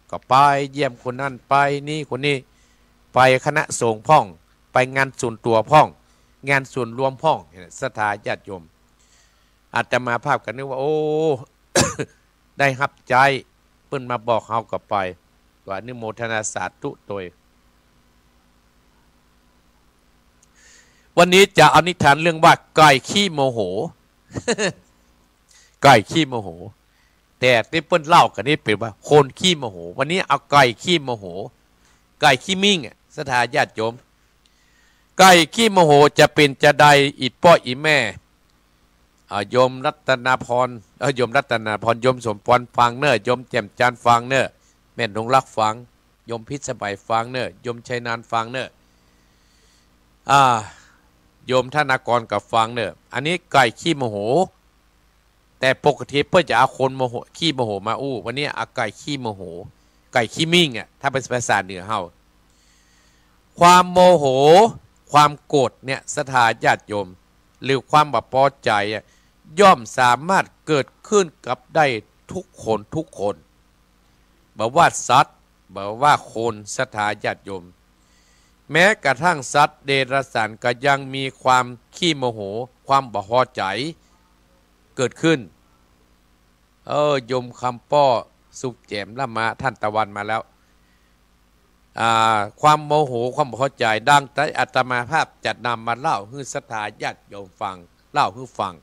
ก็ไปเยี่ยมคนนั้นไปนี่คนนี้ไปคณะสงฆ์พ่องไปงานส่วนตัวพ่องงานส่วนรวมพ่องศรัทธาญาติโยมอาตมาภาพกันนึกว่าโอ้ ได้ฮับใจเพิ่นมาบอกเฮาก็ไปว่านิโมทนาสาธุโดยวันนี้จะเอานิทานเรื่องว่าไก่ขี้โมโห ไก่ขี้โมโหแต่ที่เพิ่นเล่ากันนี่เป็นว่าคนขี้โมโหวันนี้เอาไก่ขี้โมโหไก่ขี้มิ่งสถาญาติโยมไก่ขี้โมโหจะเป็นจะใดอีพ่ออีแม่โยมรัตนาพรโยมรัตนาพรโยมสมพรฟังเนอโยมแจ่มจันทร์ฟังเนอแม่นงรักฟังโยมพิษสบายฟังเนอโยมชัยนานฟังเนอโยมธนากรกับฟังเนออันนี้ไก่ขี้โมโหแต่ปกติเพื่อจะเอาคนโมโหขี้โมโหมาอู้วันนี้เอาไก่ขี้โมโหไก่ขี้มิ่งถ้าเป็นภาษาเหนือเฮาความโมโหความโกรธเนี่ยสถาญาติโยมหรือความบ่พอใจย่อมสามารถเกิดขึ้นกับได้ทุกคนบ่ว่าสัตว์บ่ว่าคนสถาญาติโยมแม้กระทั่งสัตว์เดรัจฉานก็ยังมีความขี้โมโหความบ่พอใจเกิดขึ้นโยมคำป้อ สุขแจ่มละมาท่านตะวันมาแล้วความโมโหความพอใจดังแต่อาตมาภาพจะนำมาเล่าให้ศรัทธาญาติโยมฟังเล่าให้ฟัง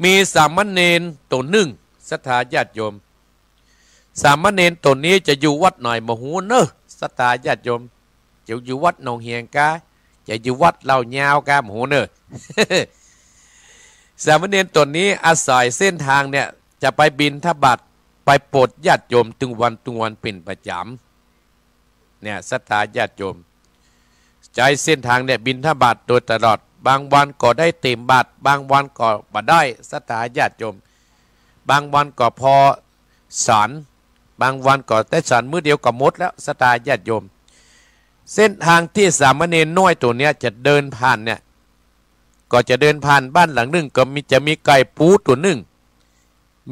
มีสามเณรตัวหนึ่งศรัทธาญาติโยมสามเณรตัวนี้จะอยู่วัดหน่อยมหูเนอะศรัทธาญาติโยมจะอยู่วัดหนองเฮียงกาจะอยู่วัดเหล่ายาวกามหูเนอะ สามเณรตัวนี้อาศัยเส้นทางเนี่ยจะไปบิณฑบาตไปโปรดญาติโยมตึงวันเป็นประจำเนี่ยศรัทธาญาติโยมใจเส้นทางเนี่ยบิณฑบาตโดยตลอดบางวันก็ได้เต็มบาตรบางวันก็บ่ได้ศรัทธาญาติโยมบางวันก็พอสอนบางวันก็ได้สอนมื้อเดียวก็หมดแล้วศรัทธาญาติโยมเส้นทางที่สามเณรน้อยตัวเนี้ยจะเดินผ่านเนี่ยก็จะเดินผ่านบ้านหลังหนึ่งก็จะมีไก่ปูตัวหนึ่ง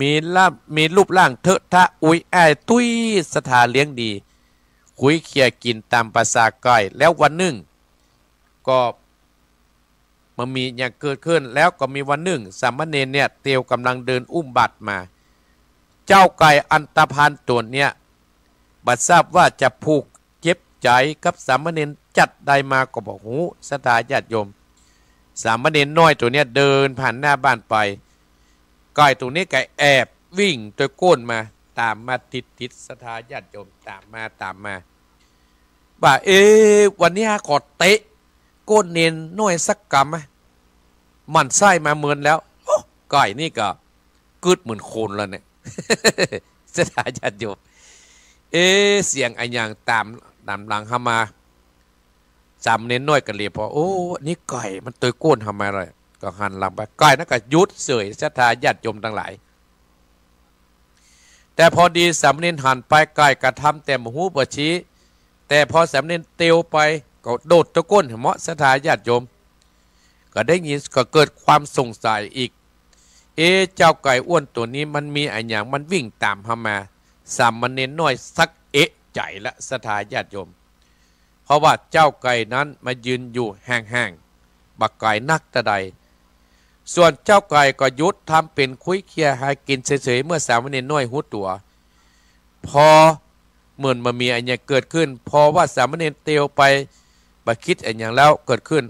มีรูปร่างเถอะทะอุ้ยแอตุ้ยสถาเลี้ยงดีคุยเคียกินตามภาษาไก่แล้ววันหนึ่งก็มันมีอย่างเกิดขึ้นแล้วก็มีวันหนึ่งสามเณรเนี่ยเตียวกำลังเดินอุ้มบัตรมาเจ้าไก่อันตพานตัวเนี่ยบัดทราบว่าจะผูกเจ็บใจกับสามเณรจัดใดมาก็บอกหูศรัทธาญาติโยมสามเณรน้อยตัวเนี้ยเดินผ่านหน้าบ้านไปไก่ตัวนี้ไก่แอบวิ่งตัวก้นมาตามมาติดศรัทธาญาติโยมตามมาว่าวันนี้ขอเตะก้นเนนน้อยสักกำมันไส้มาเหมือนแล้วไก่นี่ก็กึดเหมือนโคนแล้วเนี่ย ศรัทธาญาติโยมเสียงไอ้อย่างตามหลังเข้ามาสามเน้นน้อยกันเลยพอโอ้นี่ไก่มันตัวก้นทำไมเลยก็หันหลังไปไก่นั่นก็ยุดเสยศรัทธาญาติโยมทั้งหลายแต่พอดีสามเณรหันไปไก่กระทำแต่มหูปชี้แต่พอสามเณรเตียวไปก็โดดตะก้นเหมาะศรัทธาญาติโยมก็ได้ยินก็เกิดความสงสัยอีกเจ้าไก่อ้วนตัวนี้มันมีอะไรอย่างมันวิ่งตามเข้ามาสามเณรน้อยสักใจละศรัทธาญาติโยมเพราะว่าเจ้าไก่นั้นมายืนอยู่ห่างๆบักไก่นักตะใดส่วนเจ้าไก่ก็ยุดทำเป็นคุยเคียหากินเฉยๆเมื่อสามเณรน้อยหูตัวพอเหมือนมามีอะไรอย่างเกิดขึ้นพอว่าสามเณรเตียวไปบัคิดอะไรอย่างแล้วเกิดขึ้น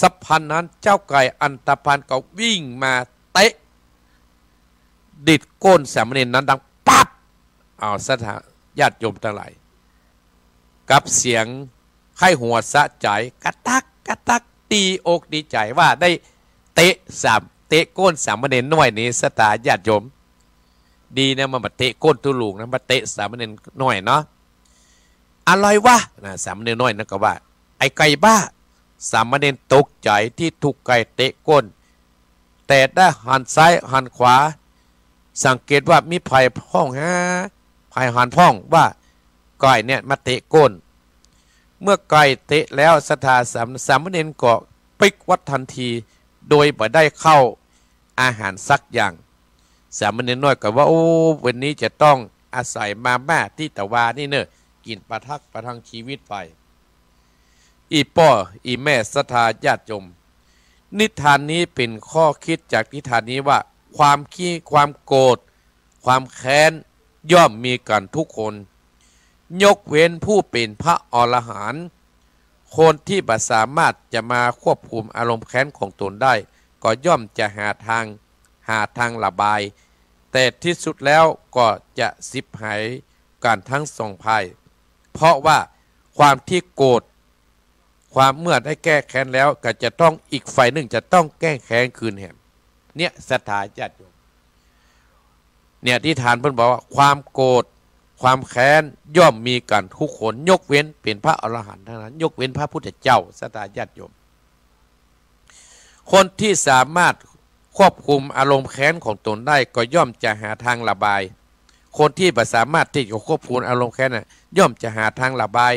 สัพพันนั้นเจ้าไก่อันตพันก็วิ่งมาเตะดิดก้นสามเณรนั้นดังปั๊บเอาศรัทธาญาติโยมทั้งหลายกับเสียงให้หัวสะใจกระตักดีอกดีใจว่าได้เตะก้นสามเณรน้อยนี้ศรัทธาญาติโยมดีนะมันมาเตะก้นตุลูกนะมาเตะสามเณรน้อยเนาะอะไรวะนะสามเณรน้อยนั่นก็ว่าไอ้ไก่บ้าสามเณรตกใจที่ถูกไก่เตะก้นแต่ได้หันซ้ายหันขวาสังเกตว่ามีไผ่พ่องไผ่หันพ่องว่าไก่เนี่ยมาเตะก้นเมื่อไก่เตะแล้วศรัทธาสามเณรก็ปิกวัดทันทีโดยไม่ได้เข้าอาหารสักอย่างสามเณรน้อยก็ว่าโอ้วันนี้จะต้องอาศัยมาม่าที่ตะวานี่เนอะกินประทังชีวิตไปอีป้ออีแม่ศรัทธาญาติโยมนิทานนี้เป็นข้อคิดจากนิทานนี้ว่าความขี้ความโกรธความแค้นย่อมมีกันทุกคนยกเว้นผู้เป็นพระอรหันต์คนที่บ่สามารถจะมาควบคุมอารมณ์แค้นของตนได้ก็ย่อมจะหาทางระบายแต่ที่สุดแล้วก็จะสิบหายกันทั้งสองฝ่ายเพราะว่าความที่โกรธความเมื่อได้แก้แค้นแล้วก็จะต้องอีกฝ่ายหนึ่งจะต้องแก้แค้นคืนแหมเนี่ยศรัทธาญาติโยมเนี่ยที่ฐานเพิ่นบอกว่าความโกรธความแค้นย่อมมีกันทุกคนยกเว้นเป็นพระอรหันต์เท่านั้นยกเว้นพระพุทธเจ้าศรัทธาญาติโยมคนที่สามารถควบคุมอารมณ์แค้นของตนได้ก็ย่อมจะหาทางระบายคนที่ไม่สามารถที่จะควบคุมอารมณ์แค้นน่ะย่อมจะหาทางระบาย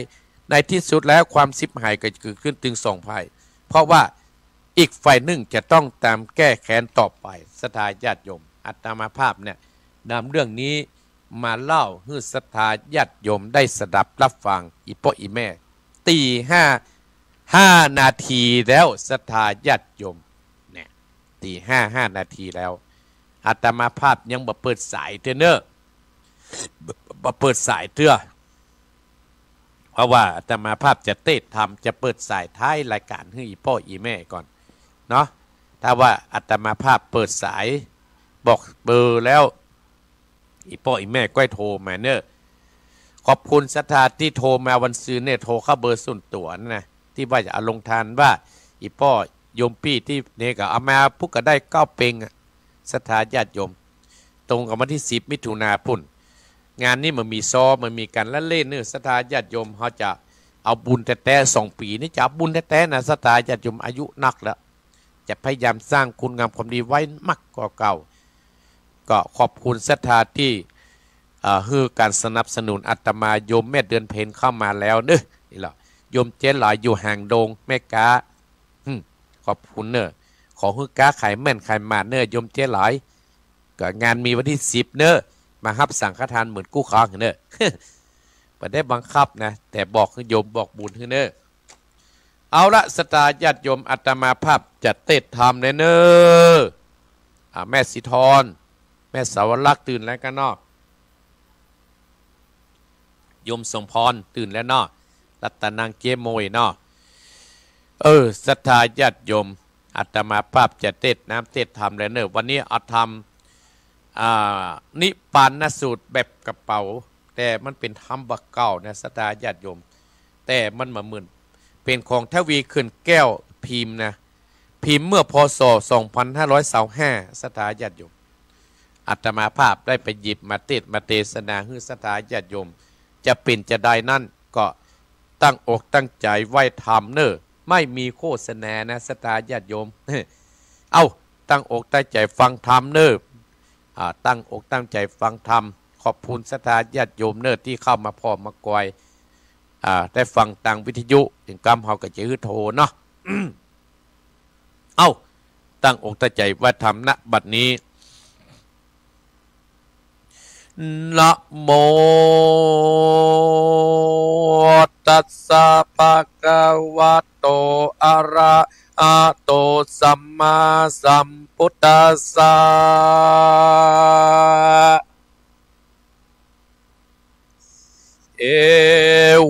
ในที่สุดแล้วความสิบหายก็เกิดขึ้นถึงสองฝ่ายเพราะว่าอีกฝ่ายหนึ่งจะต้องตามแก้แค้นต่อไปศรัทธาญาติโยมอาตมาภาพเนี่ยนำเรื่องนี้มาเล่าให้ศรัทธาญาติโยมได้สดับรับฟังอีพ่ออีแม่ตี5 นาทีแล้วศรัทธาญาติโยมเนี่ยตี5 นาทีแล้ว อาตมาภาพยังบ่เปิดสายเนอะบ่เปิดสายเตื้อเพราะว่าอาตมาภาพจะเตะทำจะเปิดสายท้ายรายการให้อีพ่ออีแม่ก่อนเนาะถ้าว่าอาตมาภาพเปิดสายบอกเบอร์แล้วอีพ่ออีแม่ก็โทรมาเนอะขอบคุณศรัทธาที่โทรมาวันซื้อเนี่ยโทรเข้าเบอร์ส่วนตัวนะที่ว่าจะเอาลงทานว่าอีพ่อโยมพี่ที่เนี่ยก็เอามาพุกก็ได้9 เป่งศรัทธาญาติโยมตรงกับวันที่10 มิถุนาพุ่นงานนี้มันมีซอมันมีการละเล่นเนื้อศรัทธาญาติโยมเขาจะเอาบุญแต่2 ปีนี่จะเอาบุญแต่นะศรัทธาญาติโยมอายุนักแล้วจะพยายามสร้างคุณงามความดีไว้มากกว่าเก่าก็ขอบคุณศรัทธาที่คือการสนับสนุนอาตมาโยมแม่เดือนเพนเข้ามาแล้วเนอะนี่แหละโยมเจ๊หลายอยู่ห่างดงแม่กาขอบคุณเนอะขอฮือกาขายแม่นขายมาเนอะโยมเจ๊หลายก็งานมีวันที่10เนอะมาฮับสังฆทานเหมือนกู้ค้างเนอะไม่ได้บังคับนะแต่บอกคือโยมบอกบุญคือเนอะเอาละสตาญาติโยมอาตมาภาพจะเตะทำเนอะแม่สิธรแม่สาวรักษ์ตื่นแล้วกันเนาะโยมสมพรตื่นแล้วเนาะรัตนังเกมโมยเนาะศรัทธาญาติโยมอาตมาภาพจะเตะน้ำเตะทำแล้วเนอะวันนี้อาธรรมนิพพานสูตรแบบกระเป๋าแต่มันเป็นธรรมบักเก่านะศรัทธาญาติโยมแต่มันมาเหมือนเป็นของทวีขึ้นแก้วพิมพ์นะพิมพ์เมื่อพศ2525ศรัทธาญาติโยมอาตมาภาพได้ไปหยิบมาเทศนาให้ศรัทธาญาติโยมจะเป็นจะได้นั่นก็ตั้งอกตั้งใจไว้ทำเนอะไม่มีโฆษณานะศรัทธาญาติโยมเอาตั้งอกตั้งใจฟังธรรมเนอะตั้งอกตั้งใจฟังธรรมขอบคุณศรัทธาญาติโยมเนอะที่เข้ามาพร้อมมากอยได้ฟังทางวิทยุถึงกำเฮาก็จะฮือโทรเนาะ เอาตั้งอกตั้งใจไว้ทำณบัดนี้นะโมตัสสะภะคะวะโตอะระหะโตสัมมาสัมพุทธัสสะเอ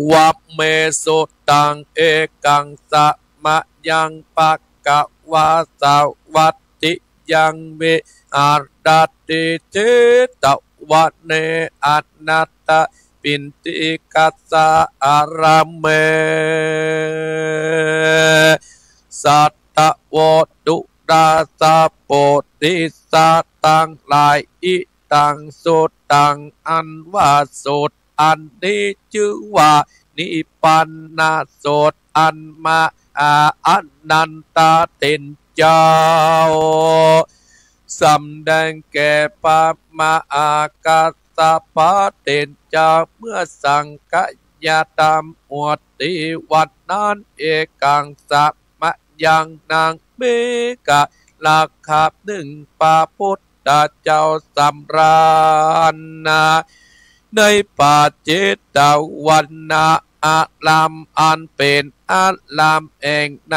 วะเมสุตังเอกังสะมะยังปะกะวะสะวัตติยังเวอาดัตติเจตวะเนอนัตตะปินติกัสสะอารามเมสัตตะโวตุดาสะโพธิสัตตังหลายอิตังสุตังอันว่าสุดอันนี้ชื่อว่านิพพานะสุดอันมาอันนันตาเต็นเจ้าสำแดงแก่ปามาอากาสปะเต็นเจ้าเมื่อสังกยาตามอวดติวัดนั้นเอกังสัมมะยังนางเมกะลักขับ1 ปาพุทธเจ้าสำราญนาในป่าเจตวันนาอาลามอันเป็นอาลามเองใน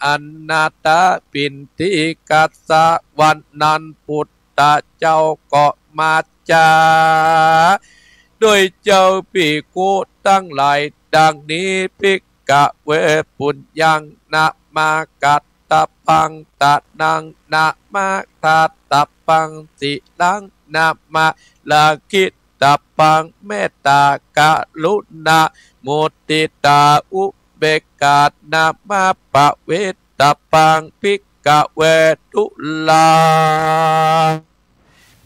อนาตาปินทิกัสสะวันนันพุทธเจ้าก็มาจาโดยเจ้าปีกุตั้งหลายดังนี้ภิกขเวปุญญังนะมากัตตปังตะนังนะมาทัตตปังสิลังนะมาลาคิตตปังเมตตากรุณามุติตาอุเบกขานามาปะเวตปังภิกขเวทุลา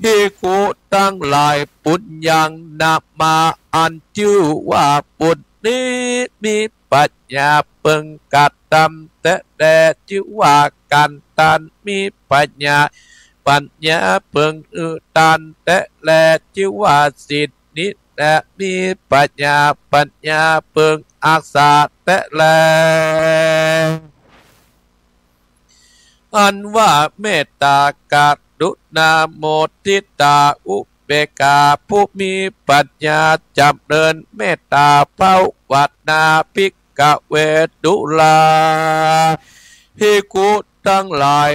ภิกขุตั้งหลายปุญญังนามาอันชื่อว่าปุณนี้มีปัญญาเปิงกัดตำแต่ชื่อว่ากันตันมีปัญญาเปิงตันแต่ชื่อว่าสิทธินิและมีปัญญาเปิงอักษาอันว่าเมตตากรุณาโมทิตาอุเบกขาผู้มีปัญญาจำเริญเมตตาเป้าวัดนาภิกขเวทุลาภิกขุทั้งหลาย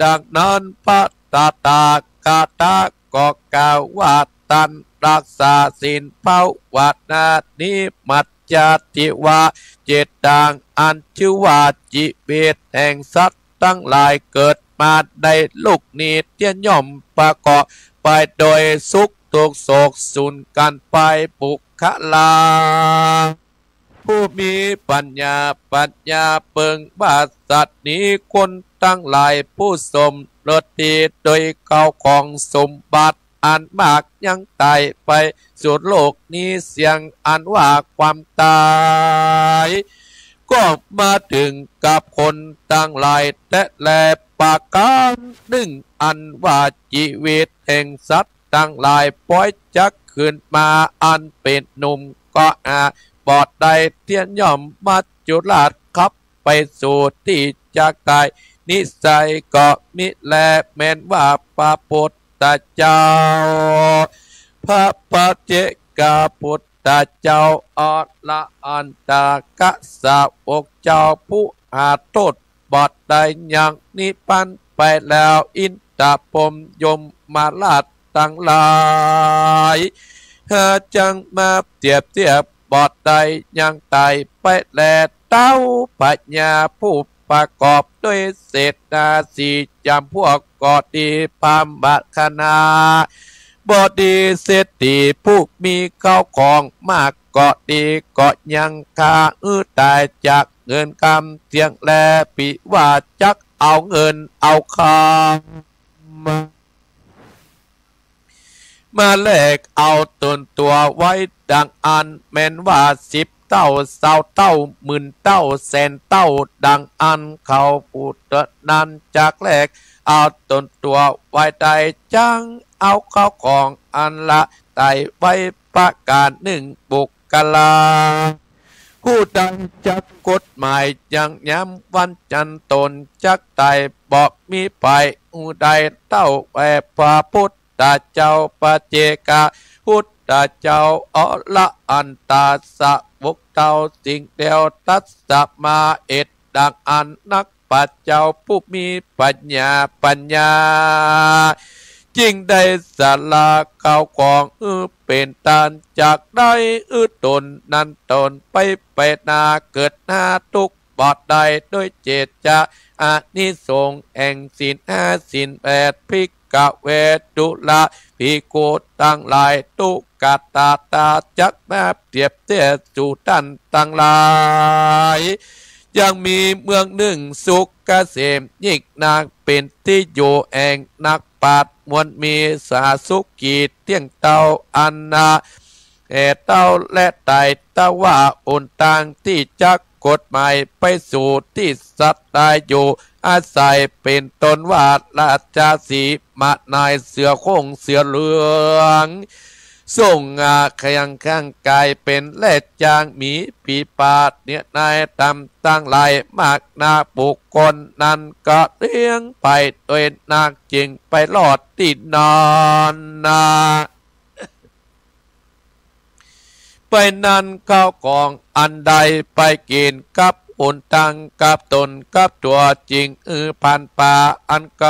ดังนั้นพระตถาค คาตาก็กล่าวว่าตันรักษาศีลภาวนานิมัจจติวาเจตดังอันชื่อว่าจิเวตแห่งสัตว์ตั้งหลายเกิดมาได้ลูกนี้เตี้ยย่อมประกอบไปโดยสุขทุกโศกสูญกันไปปุคลาผู้มีปัญญาเปิงบาสัตว์นี้คนตั้งหลายผู้สมรสดีโดยเก่าของสมบัติอันมากยังตายไปสู่โลกนี้เสียงอันว่าความตายก็มาถึงกับคนตั้งหลายแต่แลปากการหนึ่งอันว่าชีวิตแห่งสัตว์ตั้งหลายปล่อยจักขึ้นมาอันเป็นหนุ่มก็บอดใดเทียนย่อมมัจจุราชขับไปสู่ที่จะกายนิสัยก็มิแลแม้นว่าพระพุทธเจ้าพระปัจเจกพุทธเจ้าอละอันตากะสาวกเจ้าผู้หาโทษบอดใดอย่างนิพพานไปแล้วอินทพรหมยมมาราชตั้งหลายจังมาเทียบบอดใดยังตายไปแลเต้าปัญญาผู้ประกอบด้วยเศษนาสีจำพวกกอดีพามบัคณาบอดีเศรษฐีผู้มีเข้าของมากกอดีก็ยังคาตายจากเงินคำเสียงแลปิว่าจักเอาเงินเอาคำมาแลกเอาตนตัวไว้ดังอันแม้นว่า10 เต้า20 เต้า10,000 เต้า100,000 เต้าดังอันเขาพูดนั้นจากแลกเอาตนตัวไว้ได้จังเอาเข้าของอันละไต่ไว้ประการหนึ่งบุคคลาผู้ใดจักกฎหมายยังย้ำวันจันตนจักไต่บอกมีไปอุใดเต้าแอบพระพุทธเจ้าปเจกาพุทธเจ้าอละอันตาสะวกเต้าสิ่งเดียวตัสสะมาเอ็ดดังอันนักปัจเจ้าผู้มีปัญญาจึงได้สละข้าวของเป็นตานจากได้ตนนั้นตนไปนาเกิดหน้าทุกบอดใดด้วยเจตจะอานิสงส์แห่งศีล5 ศีล8ภิกขเวทุลาภิกขุตั้งหลายทุกขตาจักมาเปรียบเทียบสู่ท่านตั้งหลายยังมีเมืองหนึ่งสุขเกษมยิ่งนางเป็นที่อยู่แห่งนักปราชญ์มวลมีสาสุกีเที่ยงเต้าอันนาเต้าและไต่เต้าว่าอุนตังที่จักกฎหมายไปสู่ที่สัตว์ได้อยู่อาศัยเป็นตนว่าราชสีมานายเสือโคงเสือเหลืองส่งขยังข้างกายเป็นแลดจางมีปีปาดเนี่ยนายตำตั้งหลายมากนาบุคคลนั้นก็เลี้ยงไปโดยนางจึงไปรอดติดนอนไปนั้นเข้ากองอันใดไปกินกับอุนตังกับตนกับตัวจริงผ่านป่าอันไกล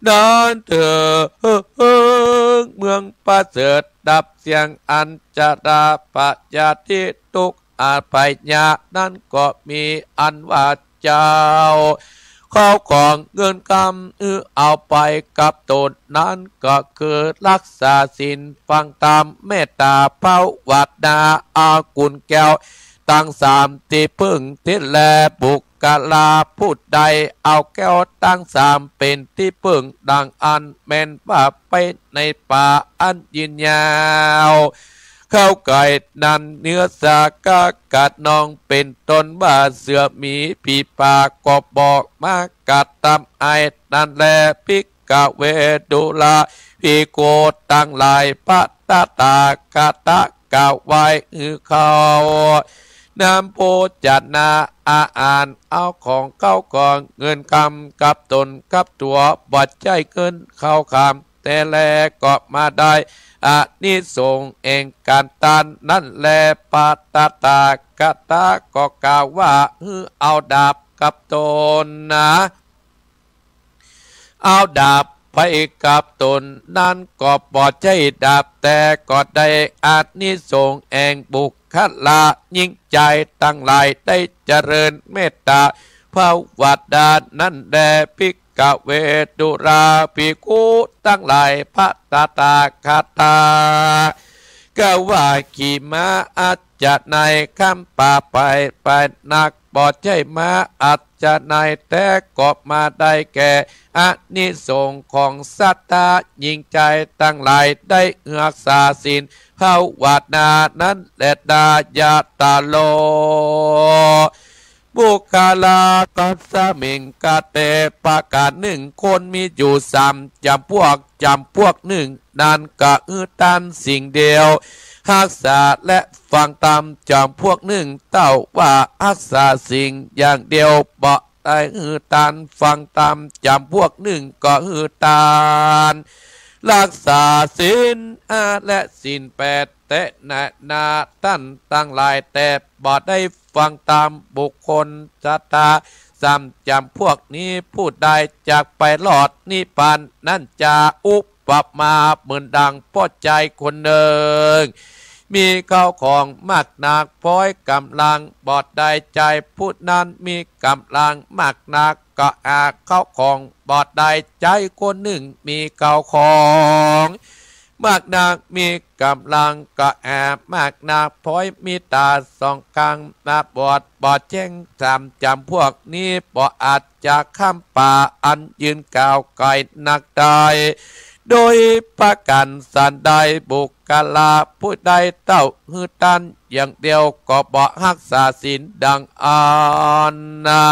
นั่นเถอะเมืองประเสริฐดับเสียงอันจะดาปะยาทิทุกอาภัยญานั่นก็มีอันว่าเจ้าข้าวของเงินคำเอาไปกับตนนั้นก็คือรักษาศีลฟังตามเมตตาภาวนาอากุลแก้วตั้ง3ที่พึ่งที่แลบุคคลาผู้ใดเอาแก้วตั้ง3เป็นที่พึ่งดังอันแม่นว่าไปในป่าอันยืนยาวเข้าไก่นันเนื้อสากากัดนองเป็นต้นว่าเสือมีผีป่าก็บอกมากัดตามไอนั่นแลภิกขเวดุลาภิกขุตั้งหลายพระตตากตะกล่าวไว้เขานำโพจัดนาอ่านเอาของเข้ากองเงินคำกับตนกับตัวบัดใจเกินเข้าคำแต่แลก็มาได้อานิสงส์เองการตานนั่นแลปาตตากตะก็กล่าวว่าเอาดาบกับตนนะเอาดาบ ไปกับตนนั้นก็ปลอดใจดับแต่ก็ได้อานิสงส์แห่งบุคคลายิ่งใจตั้งหลายได้เจริญเมตตาภาวัดดานั้นแด่ภิกขเวตุราภิกขุตั้งหลายพระตาตาคาตาก็ว่าขี่ม้าอาจจะในคำป่าไปนักปอดใจมาอาจจะในแต่กอบมาได้แก่อานิสงส์ของสัตตายิ่งใจตั้งหลายได้รักษาศีลภาวนานั้นและดายาตาโลบุคลากัสมิงกาเตประกาศหนึ่งคนมีอยู่3จำพวกหนึ่งนั่นก็ตันสิ่งเดียวรักษาและฟังตามจำพวกหนึ่งเต้าว่ารักษาสิ่งอย่างเดียวบ่ได้ตันฟังตามจำพวกหนึ่งก็ตันรักษาศีลและศีล8แต่นาตั้นตั้งหลายแต่บ่ได้ฟังตามบุคคลสัตตาจำพวกนี้พูดได้จากไปหลอดนิพพานนั่นจะอุปมาเหมือนดังพ่อใจคนหนึ่งมีเข้าของมากนักพ้อยกำลังบอดได้ใจพูดนั้นมีกำลังมากนักก็เข้าของบอดได้ใจคนหนึ่งมีเข้าของมากนักมีกำลังก็มากนักพ้อยมีตาสองข้างบอดแจ้งจำพวกนี้บ่อาจจะข้ามป่าอันยืนก้าวไกลนักได้โดยประกันสันใดบุคคลาผู้ใดเต้าตันอย่างเดียวก็บ่รักษาศีลดังอานา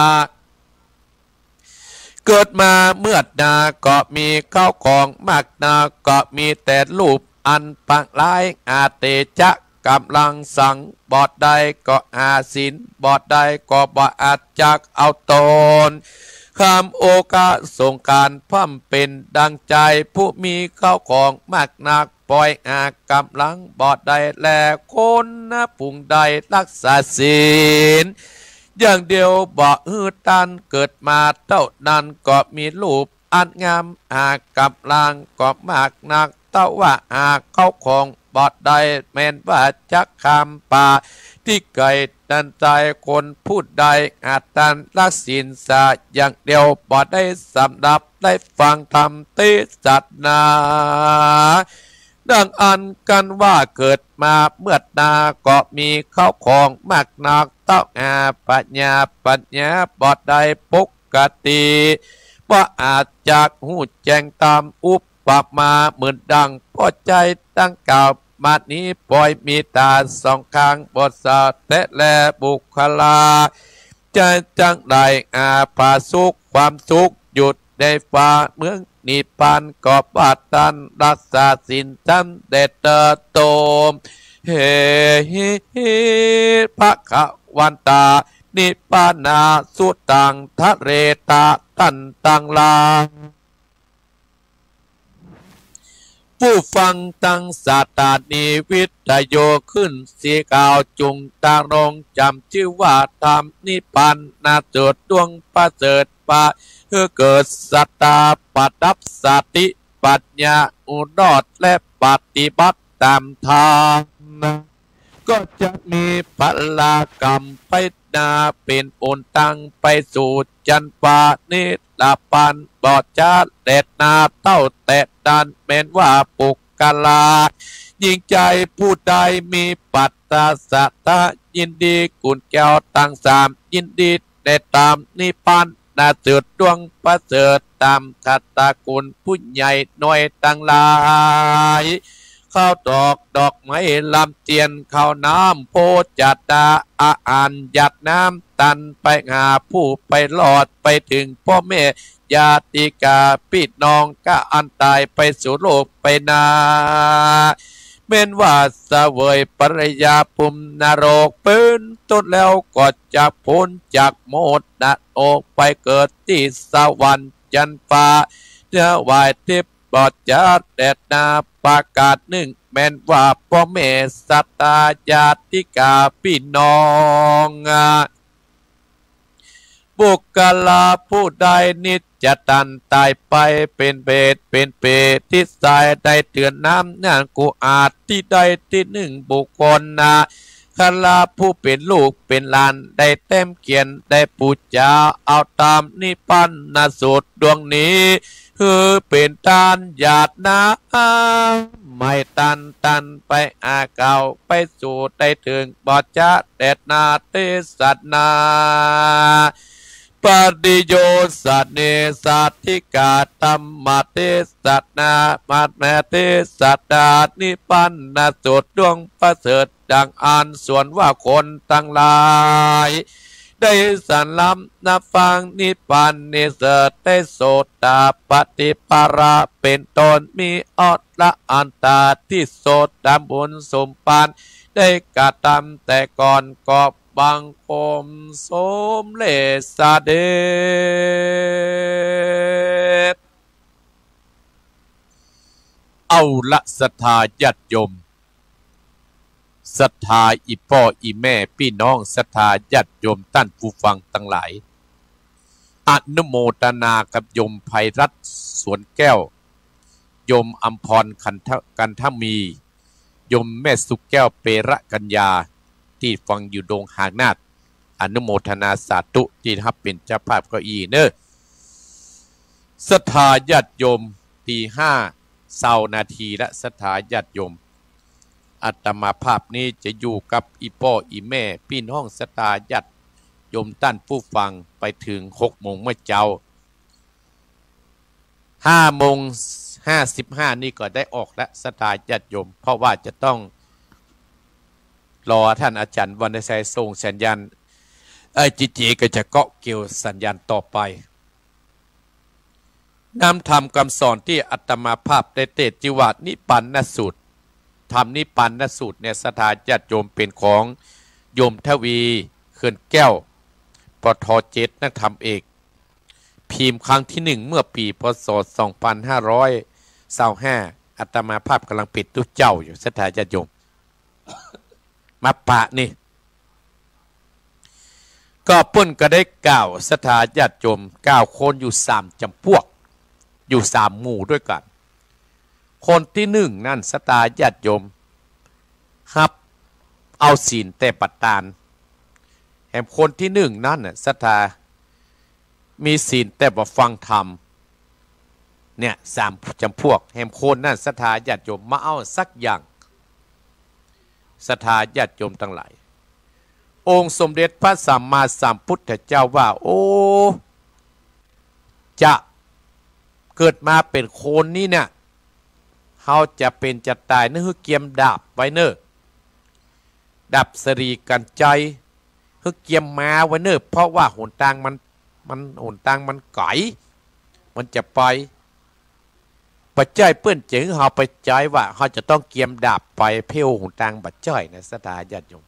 เกิดมาเมื่อนาก็มีข้าวของมากนาก็มีแต่รูปอันปังลายอาเตจะกำลังสั่งบอดใดก็ศีลบอดใดก็บ่อาจจักเอาตนคำโอกาสสงการพ่ำเป็นดังใจผู้มีข้าวของมากนักปล่อยกำลังบอดใดแลคนผู้ใดรักษาศีลอย่างเดียวบ่ตันเกิดมาเท่านั้นก็มีรูปอันงามกำลังก็มากนักเท่าว่าเข้าของบอดใดแม้นว่าจักคำป่าที่ไก่ดันใจคนพูดใดตันรักศีลสาอย่างเดียวบ่ได้สำดับได้ฟังธรรมเทศนาดังอันกันว่าเกิดมาเมื่อนาก็มีเข้าของมากนักเต้าปัญญาบอดใดปกติว่าอาจจากหูแจ้งตามอุปมาเหมือนดังพอใจตั้งกล่าวมานี้ปล่อยมีตาสองข้างบทสาแต่แลบุคลาจะจังได้ผาสุขความสุขหยุดได้ฟ้าเมืองนิพพานก็บาตันรักษาศีลจันเดตโตมเฮพระขวันตานิพพานาสุตังทะเรตาตันตังลาผู้ฟังตั้งสาตานิวิทโยขึ้นสีกาวจุงตารงจำชื่อว่าธรรมนิพพานนาเจิดดวงประเสริฐปะเพื่อเกิดสัตตาปัตตับสติปัญญาอุดรและปฏิบัติตามธรรมก็จะมีพลากรรมไปนาเป็นอุนตังไปสู่จันปานิลาปันบอดจาเด็ดนาเต้าเตะดันเป็นว่าปุกกลายิ่งใจผู้ใดมีปัตตาสัตตะยินดีกุญแก้วตั้ง3ยินดีได้ตามนิพพานนาเจิดดวงประเสริฐตามคัตตากุลผู้ใหญ่น้อยตั้งหลายข้าวดอกไม้ลำเตียนข้าวน้ำโพจัดดาอ่านหยัดน้ำตันไปหาผู้ไปหลอดไปถึงพ่อแม่ญาติกาพี่น้องก็อันตายไปสู่โลกไปนาเม่นว่าเสวยปริยาภูมินรกเป็นต้นแล้วก็จะพ้นจากโมดนะออกไปเกิดที่สวรรค์จันฟ้าเนื้อวายทิพย์บอดจัดแดดนาประกาศหนึ่งแม้นว่าพ่อแม่สัตตาญาติกาพี่น้อง บุคคลาผู้ใดนิจจะตันตายไปเป็นเปรตที่สายได้เตือนน้ำนั่นกูอาจที่ใดที่หนึ่งบุคคลนาคลาผู้เป็นลูกเป็นหลานได้เต็มเกียนได้ปูจาเอาตามนิพพานนาสุดดวงนี้คือเป็นตานหยาดน้ำไม่ตันไปอาเก่าไปสู่ได้ถึงบอจะเด็ดนาเทศนาปฏิโยสัตเนสัตถิกาธรรมเทศนามาแมเทศนานิพพานนาสุดดวงประเสริฐดังอ่านส่วนว่าคนทั้งหลายได้สันล้ำนับฟังนิพพานนิเสดได้โสดาปฏิปาราเป็นตนมีอดละอันตาที่โสดาบุญสมปานได้กระทำแต่ก่อนกอบบังคมสมเลสเดชเอาละศรัทธาญาติโยมศรัทธาอีพ่ออีแม่พี่น้องศรัทธาญาติโยมท่านผู้ฟังทั้งหลายอนุโมทนากับโยมไพรัตน์สวนแก้วโยมอัมพรกันทมีโยมแม่สุแก้วเประกัญญาที่ฟังอยู่ดงหางนาฏอนุโมทนาสาธุที่ทับเป็นเจ้าภาพเก้าอี้เนอะศรัทธาญาติโยมตี5 เศร้านาทีและศรัทธาญาติโยมอาตมาภาพนี้จะอยู่กับอีพ่ออีแม่พี่น้องศรัทธาญาติโยมท่านผู้ฟังไปถึง6 โมงเมื่อเจ้า5:55นี่ก็ได้ออกแล้วศรัทธาญาติโยมเพราะว่าจะต้องรอท่านอาจารย์วรรณชัยส่งสัญญาณจีก็จะเกาะเกี่ยวสัญญาณต่อไปนำธรรมคำสอนที่อาตมาภาพได้เทศน์จิวานิปันนสูตรธรรมนิปันนสูตรเนี่ยศรัทธาญาติโยมเป็นของโยมทวีเขื่อนแก้วปท.7นักธรรมเอกพิมพ์ครั้งที่1เมื่อปีพศ2525อาตมาภาพกำลังปิดตู้เจ้าอยู่ศรัทธาญาติโยมมาปะนี่ก็ปุ้นก็ได้กล่าวศรัทธาญาติโยม9 คนอยู่3 จำพวกอยู่3 หมู่ด้วยกันคนที่1นั่นศรัทธาญาติโยมครับเอาศีลแต่ปัตตานแห่งคนที่1นั่นน่ะศรัทธามีศีลแต่บ่ฟังธรรมเนี่ย3 จำพวกแห่งคนนั่นศรัทธาญาติโยมมาเอาสักอย่างศรัทธาญาติโยมทั้งหลายองค์สมเด็จพระสัมมาสัมพุทธเจ้าว่าโอ้จะเกิดมาเป็นคนนี้เนี่ยเขาจะเป็นจะตายนึกเกียมดาบไว้เนอะดับสรีกันใจฮึกเกียมมาไว้เนอะเพราะว่าหนทางมันหนทางมันไกลมันจะไปปัจจัยเปื้อนเจ๋งเขาไปใจว่าเขาจะต้องเกียมดาบไปเพี้ยวหนทางปัจจัยนะศรัทธาญาติโยม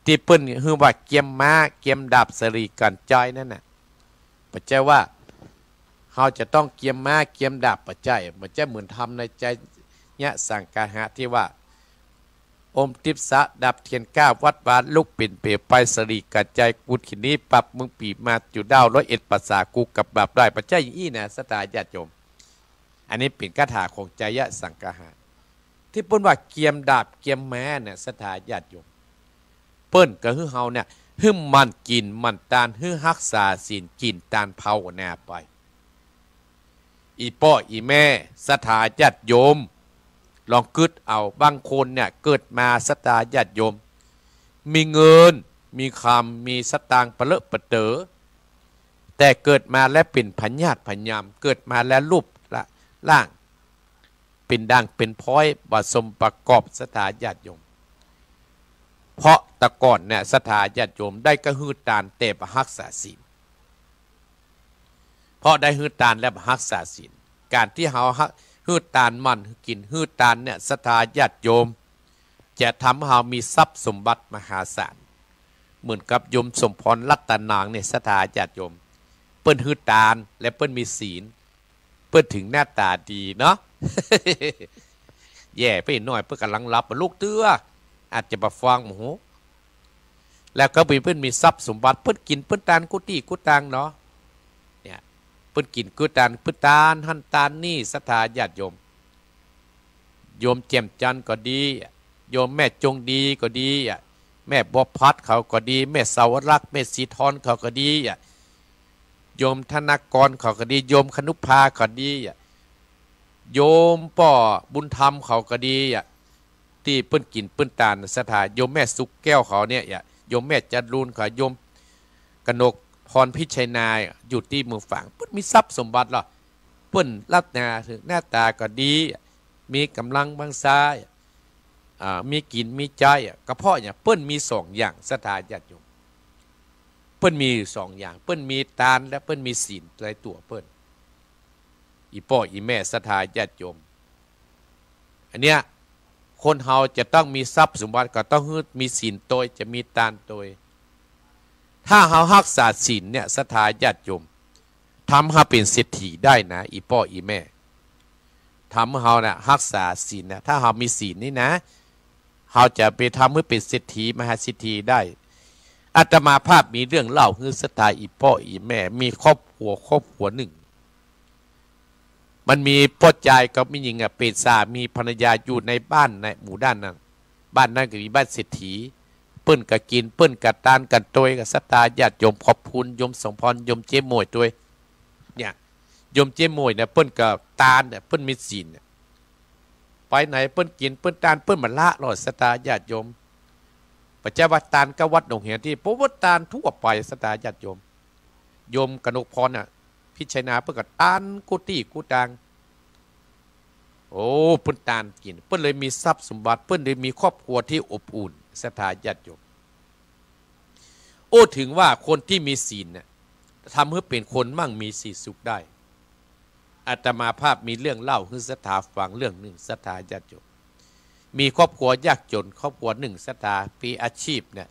ที่เปิ้นคือว่าเกียมม้าเกียมดาบสรีกันใจนั่นน่ะปัจจัยว่าเขาจะต้องเกียมม้าเกียมดาบปัจจัยมันจะเหมือนทำในใจเนี่ยสังกาหะที่ว่าอมทิพสะดับเทียนก้าวัดวานลูกปิ่นเปรไปสรีกันใจกูขีนี้ปรับมึงปีมาจุดดาว101ภาษากูกับบาปได้ปัจจัยอี้นะศรัทธาญาติโยมอันนี้เป็นคาถาของใจยะสังกาหะที่เปิ้นว่าเกียมดาบเกียมแม้เนี่ยศรัทธาญาติโยมเปิ้นก็คือเฮาเนี่ยฮึมมันกินมันตานฮึรักษาศีลกินตานเผาแน่ไปอีพ่ออีแม่ศรัทธาญาติโยมลองกึดเอาบางคนเนี่ยเกิดมาศรัทธาญาติโยมมีเงินมีคำมีสตางค์เปเลอะเปเต๋อแต่เกิดมาแล้วเป็นพญาติพญามเกิดมาแล้วรูปละล่างเป็นดังเป็นพ้อยบสมประกอบศรัทธาญาติโยมเพราะตะก่อนเนี่ยศรัทธาญาติโยมได้กระหือตานเตปรักษาศีลเพราะได้หือตานและรักษาศีลการที่เฮาหือตานมันกินหือตานเนี่ยศรัทธาญาติโยมจะทำให้เฮามีทรัพย์สมบัติมหาศาลเหมือนกับโยมสมพรรัตนางเนี่ยศรัทธาญาติโยมเปิ้นหือตานและเปิ้นมีศีลเปิ้นถึงหน้าตาดีเนาะ แย่ไปหน่อยเปิ้นกำลังรับลูกเตื้ออาจจะมาฟังหมู แล้วก็เพิ่นมีทรัพย์สมบัติเพิ่นกินเพิ่นตานกุฏิกุตังเนาะเนี่ยเพิ่นกินกุตานเพิ่นตานหันตานนี่ศรัทธาญาติโยมโยมแจ่มจันทร์ก็ดีโยมแม่จงดีก็ดีแม่บัวพัดเขาก็ดีแม่สาวรักษ์แม่สีทอนเขาก็ดีโยมธนากรเขาก็ดีโยมคนุภาก็ดีโยมป่อบุญธรรมเขาก็ดีที่เปิ้นกินเปิ้นตานศรัทธาโยมแม่สุกแก้วเขาเนี่ยโยมแม่จันรูนเขาโยมกนกพรพิชัยนายอยู่ที่เมืองฝางเปิ้นมีทรัพย์สมบัติหรอเปิ้นลักษณะถึงหน้าตาก็ดีมีกำลังบางซ้ายมีกินมีใจกระเพาะเนี่ยเปิ้นมีสองอย่างศรัทธาญาติโยมเปิ้นมีสองอย่างเปิ้นมีทานและเปิ้นมีศีลในตัวเปิ้นอีพ่ออีแม่ศรัทธาญาติโยมอันเนี้ยคนเฮาจะต้องมีทรัพย์สมบัติก็ต้องมีศีลโดยจะมีทานโดยถ้าเฮารักษาศีลเนี่ยศรัทธาญาติโยมทำให้เป็นเศรษฐีได้นะอีพ่ออีแม่ทำให้เฮาเนี่ยรักษาศีลนะถ้าเฮามีศีลนี่นะเฮาจะไปทำให้เป็นเศรษฐีมหาเศรษฐีได้อาตมาภาพมีเรื่องเล่าคือศรัทธาอีพ่ออีแม่มีครอบครัวหนึ่งมันมีพ่อใจกับมีหญิงเป็นสามีภรรยาอยู่ในบ้านในหมู่ด้านนั้นบ้านนั้นก็มีบ้านเศรษฐีเปิ้นก็กินเปิ้นก็ตานกันโดยกับศรัทธาญาติโยมขอบคุณโยมสมพรโยมเจ๊มวยตัวเนี่ยโยมเจ๊มวยเนี่ยเปิ้นก็ตานเนี่ยเปิ้นมีศีลไปไหนเปิ้นกินเปิ้นตานเปิ้นมาละหลอดศรัทธาญาติโยมปัจจัยวัดตานก็วัดหนองเหียนที่พวัดตานทั่วไปศรัทธาญาติโยมโยมกนกพรน่ะพิชัยนาเปิ้นก็ตานกุฏิกุตังโอ้เปิ้นตานกินเปิ้นเลยมีทรัพย์สมบัติเปิ้นเลยมีครอบครัวที่อบอุ่นศรัทธาญาติโยมโอ้ถึงว่าคนที่มีศีลเนี่ยทำให้เป็นคนมั่งมีสีสุขได้อาตมาภาพมีเรื่องเล่าคือศรัทธาฟังเรื่องหนึ่งศรัทธาญาติโยมมีครอบครัวยากจนครอบครัวหนึ่งศรัทธาปีอาชีพเนี่ย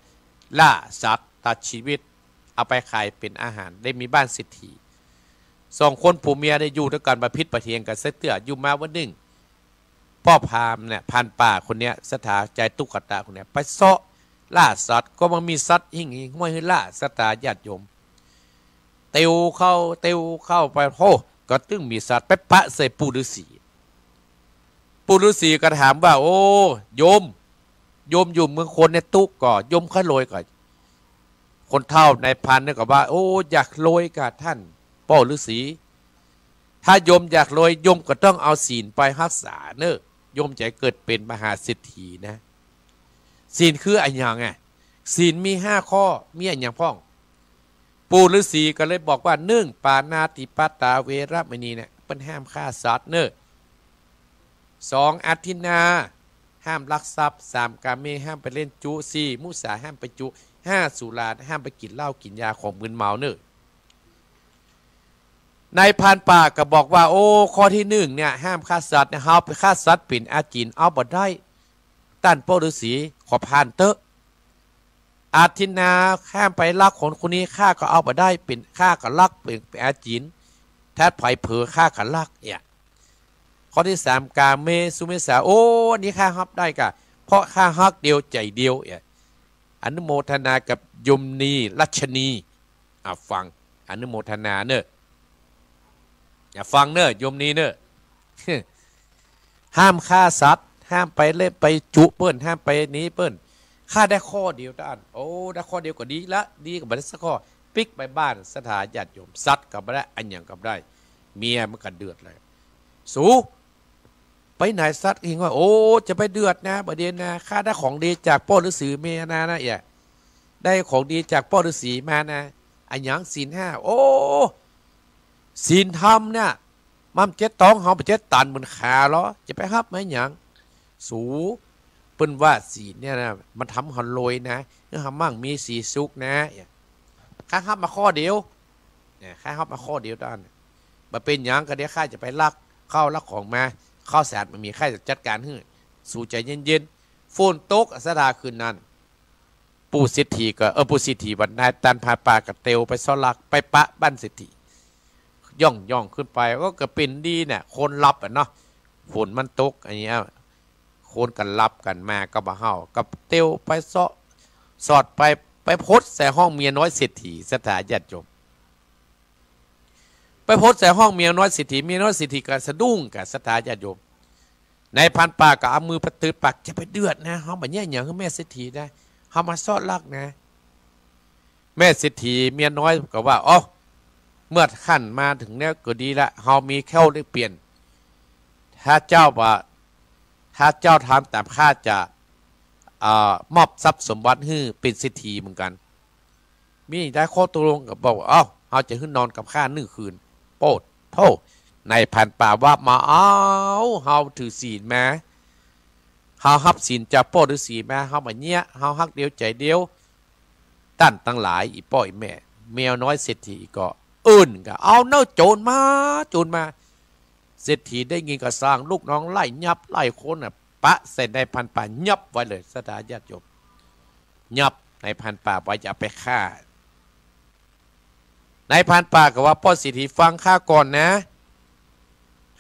ล่าสัตว์ตัดชีวิตเอาไปขายเป็นอาหารได้มีบ้านเศรษฐีสองคนผัวเมียได้อยู่ด้วยกันมาพิษประเทียงกันเสื้อเตื้ออยู่มาวันหนึ่งพ่อพามเนี่ยพันป่าคนเนี้ยศรัทธาใจตุ๊กตาคนเนี้ยไปเซาะล่าสัตว์ก็มันมีสัตว์หิ่งไม่ให้ล่าศรัทธาญาติโยมเตียวเข้าไปโอ้ก็ตึงมีสัตว์ไปปะใส่ปู่ฤาษีก็ถามว่าโอ้โยมอยู่เมืองคนในตุกก่อโยมข้าโรยก่อนคนเท่าในพันเนี่ยก็ว่าโอ้อยากโรยกับท่านพ่อฤาษีถ้าโยมอยากโรยโยมก็ต้องเอาศีลไปรักษาเนอะโยมจะเกิดเป็นมหาเศรษฐีนะศีลคืออะไรอย่างไงศีลมี5 ข้อมีอะไรอย่างพ้องปู่ฤาษีก็เลยบอกว่า1ปานาติปาตาเวรมณีเนี่ยเป็นห้ามฆ่าสัตว์เนอะ2อทินนาห้ามลักทรัพย์3กาเมห้ามไปเล่นจุ4มุสาห้ามไปจุ5สุราห้ามไปกินเหล้ากินยาของมึนเมาเนอะในพานป่าก็บอกว่าโอ้ข้อที่1เนี่ยห้ามฆ่าสัตว์เนี่ยเฮาไปฆ่าสัตว์เป็นอาจินเอาบ่ได้ต้านพ่อฤาษีขอผ่านเตอะอาทินนาห้ามไปลักคนนี้ฆ่าก็เอาบ่ได้เป็นฆ่าก็ลักเป็นอาจินถ้าไผเผลอฆ่าก็ลักเนี่ยข้อที่3กาเมสุเมสาโอ้นี่ฆ่าฮับได้กะเพราะฆ่าฮักเดียวใจเดียวอนุโมทนากับยมนีรัชนีฟังอนุโมทนาเนอะอย่าฟังเนอะยมนีเนอะ ห้ามฆ่าสัตว์ห้ามไปเล่นไปจุเปิ้นห้ามไปนี้เปิ้นฆ่าได้ข้อเดียวด้านโอ้ได้ข้อเดียวก็ดีละดีกับบัตรสักข้อปิกไปบ้านสถานญาติโยมสัตว์กับได้อันอย่างกับได้เมียมันก็เดือดเลยสูไปไหนสัตว์เองว่าโอ้จะไปเดือดนะประเด็นนะข้าได้ของดีจากพ่อฤาษีเมียนะได้ของดีจากพ่อฤาษีมานะอันอย่างศีล5โอ้ศีลธรรมเนี่ยมั่มเจ็ดต้องเฮาไปเจ็ดตันมันขาล้อจะไปฮับไหมอย่างสูเปิ้นว่าศีลเนี่ยนะมันทำหันลอยนะเนื้อหามั่งมีสีสุกนะข้าฮับมาข้อเดียวเนี่ยข้าฮับมาข้อเดียวด้านมาเป็นอย่างก็เดี๋ยวข้าจะไปลักเข้าลักของมาข้าวสารมันมีข้าจะจัดการให้สู่ใจเย็นๆฝนตกสดาคืนนั้นปู่สิทธีก็ปู่สิทธีวันนายตันพาปากระเตวไปซ้อลักไปปะบ้านสิทธีย่องขึ้นไปก็เป็นดีเนี่ยคนรับเนาะฝนมันตกอย่างเงี้ยคนกันรับกันมาก็มาเฮากับเตียวไปสอดไป ไปโพสใส่ห้องเมียน้อยเศรษฐีสถาญาติโยมไปโพสใส่ห้องเมียน้อยเศรษฐีเมียน้อยเศรษฐีก็สะดุ้งกับสถาญาติโยมในพันป่าก็เอามือประตือปักจะไปเดือดนะเขาแบบนี้อย่างให้แม่เศรษฐีได้เขามาซอดลักนะแม่เศรษฐีเมียน้อยก็ว่าอ๋อเมื่อขั้นมาถึงเนี้ยก็ดีละเขามีแค่ได้เปลี่ยนถ้าเจ้าว่าถ้าเจ้าทำตามข้าจะมอบทรัพย์สมบัติให้เป็นเศรษฐีเหมือนกันมีได้ข้อตกลงกับบอกว่าเขาจะขึ้นนอนกับข้า1 คืนโปดโทษในพันป่าว่ามาเฮาถือศีลแม้เฮาฮับศีลจะโปดหรือศีลแม้เฮาแบบเนี้ยเฮาฮักเดียวใจเดียวตั้นตั้งหลายอีป้อยแม่แมวน้อยเศรษฐีก็ก็เอาเน่าโจรมาเศรษฐีได้ยินก็สร้างลูกน้องไล่ยับไล่คนน่ะปะใส่ในพันป่ายับไว้เลยสถาญาติโยมยับในพันป่าไว้จะไปฆ่าในพันป่าก็ว่าพ่อเศรษฐีฟังข้าก่อนนะ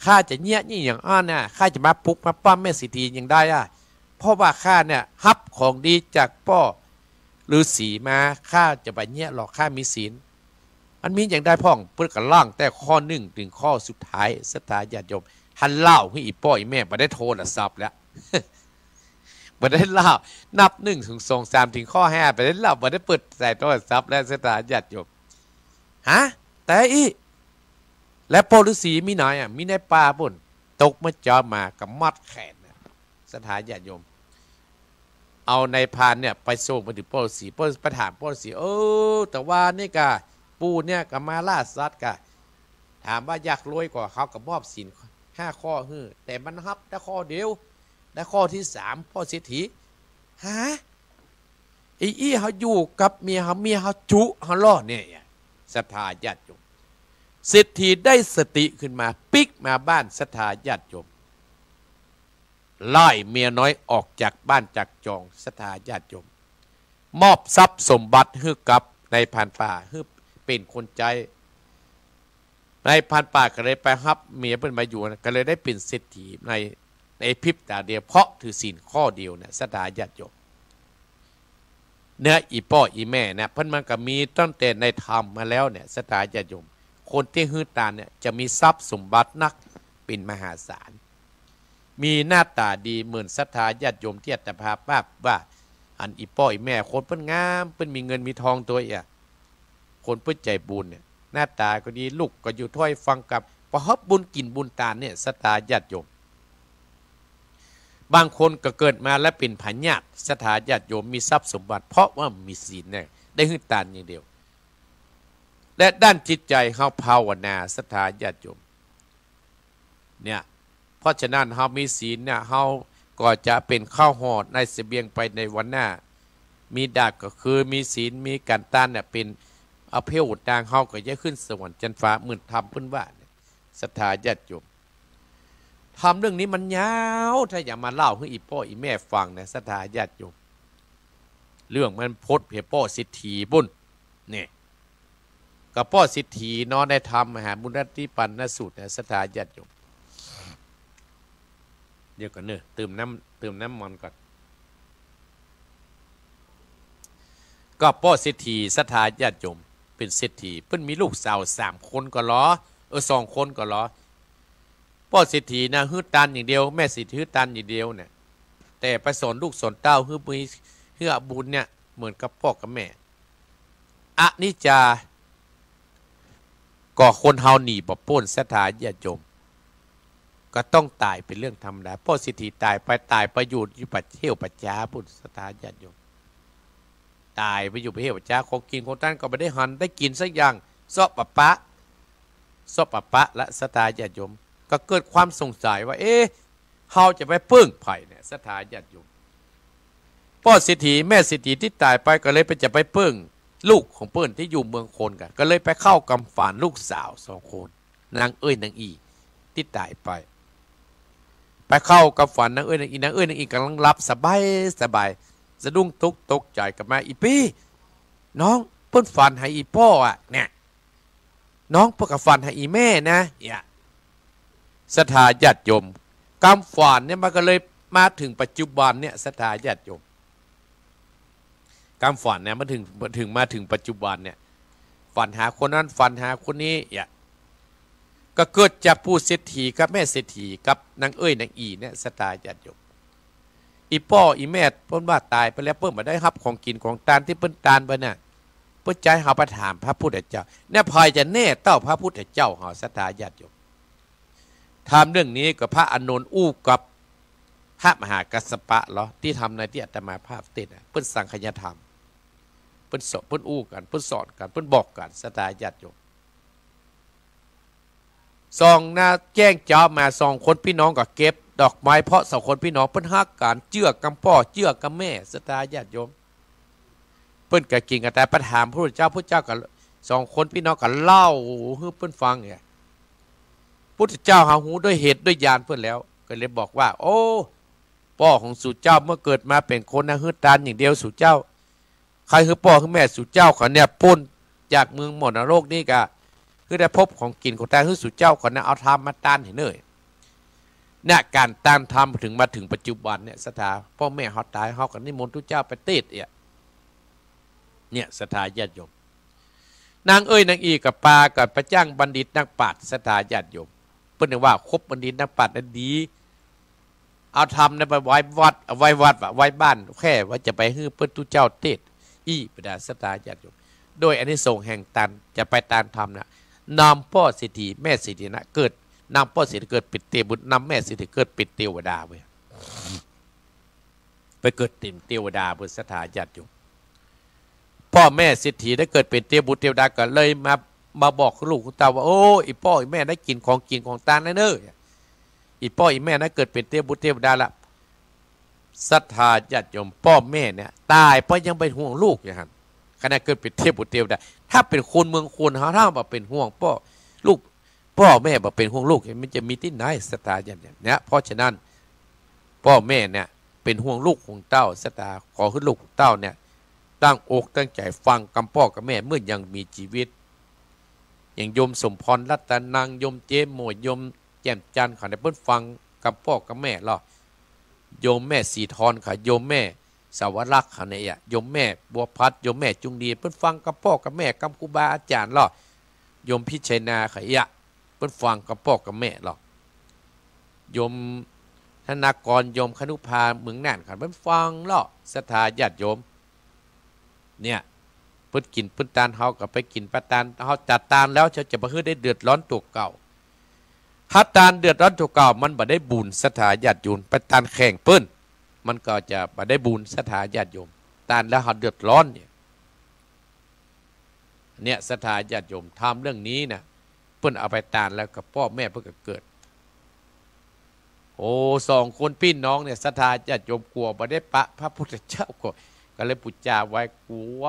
ข้าจะเนี้ยนี่อย่างน่ะข้าจะมาปุกมาปั้มแม่เศรษฐีอย่างได้เพราะว่าข้าเนี่ยฮับของดีจากพ่อฤาษีมาข้าจะไปเนี้ยหรอกข้ามีศีลอันมีอย่างได้พ่องเพื่อกันล่างแต่ข้อ1 ถึงข้อสุดท้ายสถาญาติโยมท่านเล่าให้อีป้อยแม่ไม่ได้โทรศัพท์แล้วไม่ได้เล่านับ1 ถึง 2 3ถึงข้อ5ไม่ได้เล่าไม่ได้เปิดใส่โทรศัพท์แล้วสถาญาติโยมแต่และพ่อฤาษีมีไหนมีในป่าบุญตกมาจอมากับมัดแขนสถาญาติโยมเอาในพานเนี่ยไปส่งไปถึงพ่อฤาษีไปถามพ่อฤาษีแต่ว่านี่กะปู่เนี่ยกับมาล่าสัตว์กะถามว่าอยากรวยกว่าเขากับมอบศีล5 ข้อแต่มันฮับได้ข้อเดียวได้ข้อที่3พ่อเศรษฐีเขาอยู่กับเมียเขาจุเขาล่อเนี่ยศรัทธาญาติโยมเศรษฐีได้สติขึ้นมาปิกมาบ้านศรัทธาญาติโยมไล่เมียน้อยออกจากบ้านจากจองศรัทธาญาติโยมมอบทรัพย์สมบัติให้กับในพันป่าให้เป็นคนใจในพันป่าก็เลยไปฮับเมียเป็นมาอยู่ก็เลยได้เป็นเศรษฐีในพริบตาเดียวเพราะถือศีลข้อเดียวเนี่ยศรัทธาญาติโยมเนื้ออีพ่ออีแม่เนี่ยเพิ่นมันก็มีตั้งแต่ในธรรมมาแล้วเนี่ยศรัทธาญาติโยมคนที่ฮือตาเนี่ยจะมีทรัพย์สมบัตินักเป็นมหาศาลมีหน้าตาดีเหมือนศรัทธาญาติโยมที่อัตภาพว่าอันอีพ่ออีแม่คนเพิ่นงามเพิ่นมีเงินมีทองตัวคนเพิ่นใจบุญเนี่ยหน้าตาก็ดีลูกก็อยู่ถ้อยฟังกับประฮับบุญกินบุญตาเนี่ยศรัทธาญาติโยมบางคนก็เกิดมาและเป็นพญาติศรัทธาญาติโยมมีทรัพย์สมบัติเพราะว่ามีศีลเนี่ยได้ฮือตานอย่างเดียวและด้านจิตใจเฮาภาวนาศรัทธาญาติโยมเนี่ยเพราะฉะนั้นเฮามีศีลเนี่ยเฮาก็จะเป็นข้าวห่อในเสบียงไปในวันหน้ามีดาบก็คือมีศีลมีการต้านเนี่ยเป็นเอาเพลอุดดางเฮาก็จะขึ้นสวรรค์จันฟ้าหมื่นธรรมเพิ่นว่าศรัทธาญาติโยมทำเรื่องนี้มันยาวถ้าอย่ามาเล่าให้อีพ่ออีแม่ฟังนะศรัทธาญาติโยมเรื่องมันพดเพียพ่อสิทธีบุญเนี่ยกับพ่อสิทธีนอนได้ทำมหาบุญรัติปันนสูตรนะศรัทธาญาติโยมเดี๋ยวก่อนเนอะเติมน้ำมันก่อนก็พ่อสิทธีศรัทธาญาติโยมเป็นเศรษฐีเพิ่นมีลูกสาว3 คนก็หรอ2 คนก็หรอพ่อเศรษฐีนะฮื้อตันอย่างเดียวแม่เศรษฐีฮื้อตันอย่างเดียวเนี่ยแต่ไปสอนลูกสอนเต้าฮื้อบุญเนี่ยเหมือนกับพ่อกับแม่นิจาก็คนเฮาหนีบ่พ้นศรัทธาญาติโยมก็ต้องตายเป็นเรื่องธรรมดาพ่อเศรษฐีตายไปอยู่ปัจเทวปัจจาพุทธศรัทธาญาติโยมตายไปอยู่ประเทศปัจจาของกินของท่านก็ไม่ได้หันได้กินสักอย่างซอบปะปะและศรัทธาญาติโยมก็เกิดความสงสัยว่าเฮาจะไปพึ่งไผ่เนี่ยศรัทธาญาติโยมพ่อเศรษฐีแม่เศรษฐีที่ตายไปก็เลยไปจะไปพึ่งลูกของเปิ้นที่อยู่เมืองคนกันก็เลยไปเข้ากำฝันลูกสาว2 คนนางนางอีที่ตายไปเข้ากำฝันนางนางอีกำลังรับสบายสะดุ้งตกใจกับมาอีปี้น้องเปิ้นฝันให้อีพ่อเนี่ยน้องเปิ้นกับฝันให้อีแม่นะศรัทธาญาติโยมกำฝันเนี่ยมันก็เลยมาถึงปัจจุบันเนี่ยศรัทธาญาติโยม การฝันเนี่ยมาถึงปัจจุบันเนี่ยฝันหาคนนั้นฝันหาคนนี้ก็เกิดจากผู้เศรษฐีกับแม่เศรษฐีกับนางนางอีเนี่ยสตาญาติโยมอีพ่ออีแม่เพิ่นว่าตายไปแล้วเพิ่นมาได้รับของกินของทานที่เพิ่นทานไปน่ะเพิ่นใจเฮาไปถามพระพุทธเจ้าเนี่ยพายจะแน่เต้าพระพุทธเจ้าเฮาสตาญาติโยมถามเรื่องนี้กับพระอานนท์อู้กับพระมหากัสสปะเหรอที่ทำในที่อาตมาภาพติดเพิ่นสังคยธรรมเพิ่นสอนเพิ่นอู้กันเพิ่นสอนกันเพิ่นบอกกันสตาญาติโยมสองนาแจ้งเจ้ามา2 คนพี่น้องก็เก็บดอกไม้เพราะ2 คนพี่น้องเพิ่นฮักกันเจื้อกำพ่อเจื้อกำแม่สตาญาติโยมเพิ่นก็กินกันแต่ประถามพระพุทธเจ้าก็2 คนพี่น้องก็เล่าให้เพิ่นฟังเนี่ยพุทธเจ้าหาหูด้วยเหตุด้วยญาณเพิ่นแล้วก็เลยบอกว่าโอ้พ่อของสู่เจ้าเมื่อเกิดมาเป็นคนนะฮือตานอย่างเดียวสู่เจ้าใครคือพ่อคือแม่สู่เจ้าเขาเนี่ยพ้นจากเมืองหมดนรกนี่ก็คือได้พบของกินของตาคือสู่เจ้าเขาเนี่ยเอาธรรมมาต้านเห็นเลยเนี่ยการต้านธรรมถึงมาถึงปัจจุบันเนี่ยสถาพ่อแม่เขาตายเขาก็นิมนต์ทุกเจ้าไปเทศเนี่ยสถาญาติโยมนางนางอีกับปากับพระจ้างบัณฑิตนักปราชญ์สถาญาติโยมเพิ่นว่าคบบัณฑิตนักปราชญ์นั้นดีเอาทำนะไปไว้วัดไว้บ้านแค่ว่าจะไปฮื้อเพิ่นทุกเจ้าเทศประดาสถาญาติโยมโดยอานิสงส์แห่งตันจะไปตามธรรมนะนำพ่อเศรษฐีแม่เศรษฐีนะเกิดนำพ่อเศรษฐีเกิดปิดเทวบุตรนำแม่เศรษฐีเกิดปิดเทวดาไปเกิดติ่มเทวดาบนสถาญาติโยมพ่อแม่เศรษฐีได้เกิดเป็นเทวบุตรเทวดาก็เลยมาบอกลูกคุณตาว่าโอ้อีพ่ออีแม่ได้กินของตาแน่เน้ออีพ่ออีแม่นั้นเกิดเป็นเทวบุตรเทวดาละศรัทธาญาติโยมพ่อแม่เนี่ยตายเพราะยังเป็นห่วงลูกอย่างนั้นขณะเกิดเป็นเทพบุตรเทวดาถ้าเป็นคนเมืองคนเขาถ้ามาเป็นห่วงพ่อแม่มาเป็นห่วงลูกมันจะมีที่ไหนศรัทธาญาติเนี่ยเพราะฉะนั้นพ่อแม่เนี่ยเป็นห่วงลูกของเต้าศรัทธาขอให้ลูกของเต้าเนี่ยตั้งอกตั้งใจฟังคำพ่อกับแม่เมื่อยังมีชีวิตอย่างโยมสมพรรัตนังโยมเจมโมโยมแจ่มจันทร์เขาได้เพิ่นฟังคำพ่อกับแม่หรอโยมแม่สีทรค่ะโยมแม่สาวรักษ์เขาเนี่ยโยมแม่บัวพัดโยมแม่จุงดีเพิ่นฟังกับพ่อกับแม่กับครูบาอาจารย์หรอโยมพิชัยนาขยะเพิ่นฟังกับพ่อกับแม่หรอโยมธนากรโยมคนุภาเมืองน่านค่ะเพิ่นฟังหรอศรัทธาญาติโยมเนี่ยเพิ่นกินเพิ่นตานเฮาก็ไปกินประตานเฮาจัดตานแล้วจะบ่ฮื้อได้เดือดร้อนตัวเก่าถ้าตานเดือดร้อนตัวเก่ามันบ่ได้บุญศรัทธาญาติโยมไปตานแข่งเปิ้นมันก็จะบ่ได้บุญศรัทธาญาติโยมตานแล้วเฮาเดือดร้อนเนี่ยศรัทธาญาติโยมทำเรื่องนี้นะเพิ่นเอาไปตานแล้วกับพ่อแม่เพิ่นก็เกิดโอ้2 คนพี่น้องเนี่ยศรัทธาญาติโยมกลัวบ่ได้ปะพระพุทธเจ้าก็เลยปุจจาไว้กลัว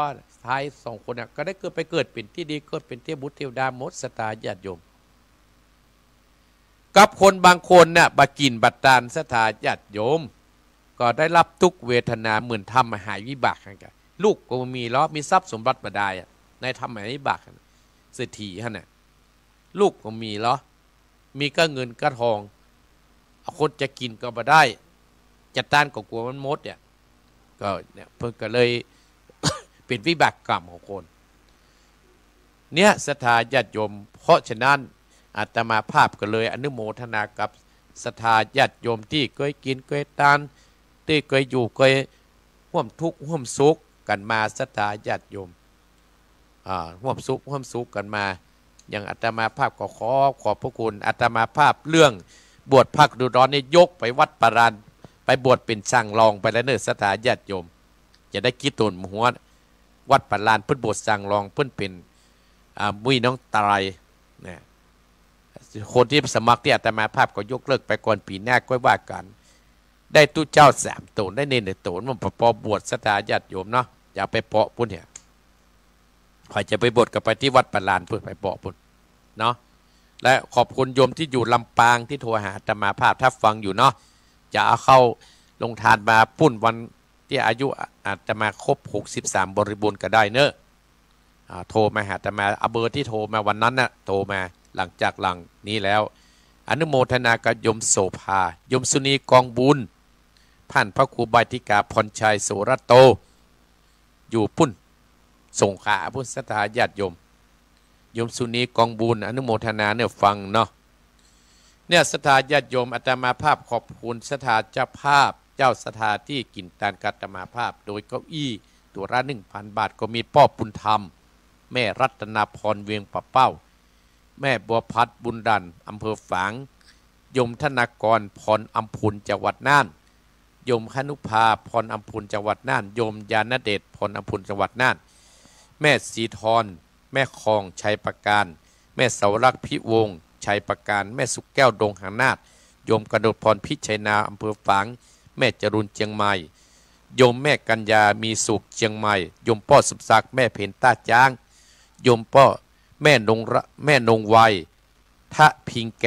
ท้าย2 คนน่ะก็ได้ไปเกิดเป็นที่ดีเกิดเป็นเทพบุตรเทวดาหมดศรัทธาญาติโยมกับคนบางคนน่ะบากินบัตตานศรัทธาญาติโยมก็ได้รับทุกเวทนาเหมือนทำมหาวิบากกันลูกก็มีล้อมีทรัพย์สมบัติมาได้ในทำมหาวิบากเศรษฐีฮะน่ะลูกก็มีล้อมีก็เงินก็ทองคนจะกินก็มาได้จะต้านก็กลัวมันมดก็เนี่ยเพิ่งก็เลย เป็นวิบากกรรมของคนเนี่ยศรัทธาญาติโยมเพราะฉะนั้นอาตมาภาพก็เลยอนุโมทนากับศรัทธาญาติโยมที่เคยกินเคยทานที่เคยอยู่เคยร่วมทุกข์ร่วมสุขกันมาศรัทธาญาติโยมร่วมสุขกันมาอย่างอาตมาภาพก็ขอบพระคุณอาตมาภาพเรื่องบวชภาคฤดูร้อนนี่ยกไปวัดปราณไปบวชเป็นช่างรองไปแล้วเนอะศรัทธาญาติโยมจะได้คิดตนหัววัดปราณเพิ่นบวชช่างรองเพิ่นเป็นมุ้ยน้องตายเนี่ยคนที่สมัครที่อาตมาภาพก็ยกเลิกไปก่อนปีหน้าก็ว่ากันได้ตู้เจ้า3 ตนได้เนร1 ตนมันพอบวชศรัทธาญาติโยมเนาะอย่าไปเปาะพุ่นเนี่ยใครจะไปบวชก็ไปที่วัดปราณพุ่นไปเปาะพุ่นเนาะและขอบคุณโยมที่อยู่ลำปางที่โทรหาอาตมาภาพถ้าฟังอยู่เนาะจะเอาเข้าลงทานมาพุ่นวันที่อายุอาตมาครบ63บริบูรณ์ก็ได้เนอะโทรมาหาอาตมาเอาเบอร์ที่โทรมาวันนั้นน่ะโทรมาหลังจากหลังนี้แล้วอนุโมทนากับโยมโสภาโยมสุนีกองบุญท่านพระครูบาติกาพรชัยโสรโต อยู่ปุ่นสงขลาพุ่นศรัทธาญาติโยมโยมสุนีกองบุญอนุโมทนาเนี่ยฟังเนาะเนี่ยศรัทธาญาติโยมอาตมาภาพขอบคุณศรัทธาเจ้าภาพเจ้าศรัทธาที่กินตานกัตมาภาพโดยเก้าอี้ตัวละ 1,000 บาทก็มีพ่อปุณธรรมแม่รัตนาพรเวียงปะเป้าแม่บัวพัดบุญดันอำเภอฝางโยมธนากรพรอัมพุนจังหวัดน่านโยมคนุภาพรอัมพุนจังหวัดน่านโยมยานเดชพรอัมพุนจังหวัดน่านแม่สีทรแม่คองชัยประการแม่เสารักษ์พิวงศ์ชัยประการแม่สุกแก้วดงหางนาฏโยมกระโดดพรพิชัยนาอำเภอฝางแม่จรุนเชียงใหม่โยมแม่กัญญามีสุขเชียงใหม่โยมพ่อสุขศักดิ์แม่เพนต้าจ้างโยมพ่อแม่นงไวทะพิงแก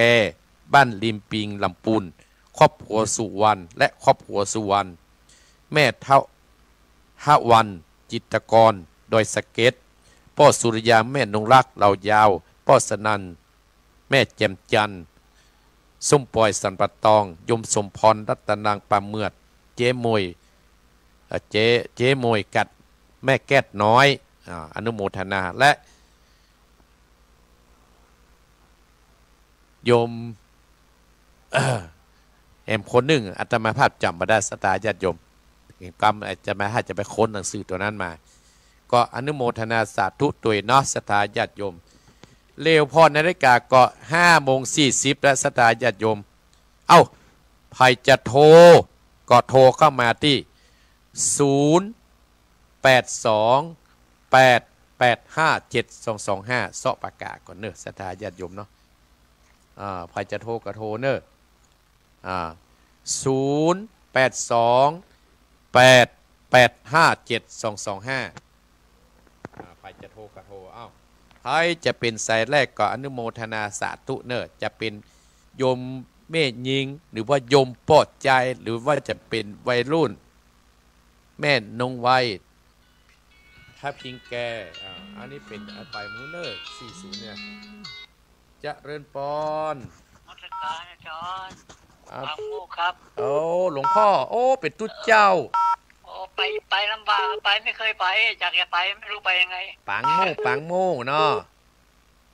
บ้านริมปิงลำปูนครอบครัวสุวรรณและครอบครัวสุวรรณแม่เท่าฮะวันจิตรกรดอยสะเก็ดพ่อสุริยาแม่นงรักเหล่ายาวพ่อสนันแม่แจ่มจันทร์ส้มปล่อยสันปะตองยมสมพรรัตนางปาเมือดเจ๊มวยเจ๊มวยกัดแม่แก้ดน้อยอนุโมทนาและโยมแอมคนหนึ่งอาตมาภาพจำมาได้สตาญาติโยมกรรมอาจจะมาให้จะไปค้นหนังสือตัวนั้นมาก็อนุโมทนาสาธุตัวนอสตาญาติโยมเร็วพอนาฬิกาก็5:40และสตาญาติโยมเอ้าใครจะโทรก็โทรเข้ามาที่0828857225เสาะปากกาก่อนเนอะสตาญาติโยมเนาะใครจะโทรก็โทรเนอะ0828857225ใครจะโทรก็โทรเอ้าใครจะเป็นสายแรกก็อนุโมทนาสาธุเนอะจะเป็นโยมเมฆยิงหรือว่าโยมปอดใจหรือว่าจะเป็นวัยรุ่นแม่นงไวถ้าพิงแกอันนี้เป็นไปมูเนอร์40เนี่ยจะเริญปอนมัสการอาจารย์ฟังโมครับโอ้หลวงพ่อโอ้เป็นตุ๊ดเจ้าโอ้ไปลำบากไปไม่เคยไปอยากจะไปไม่รู้ไปยังไงปังโมเนาะ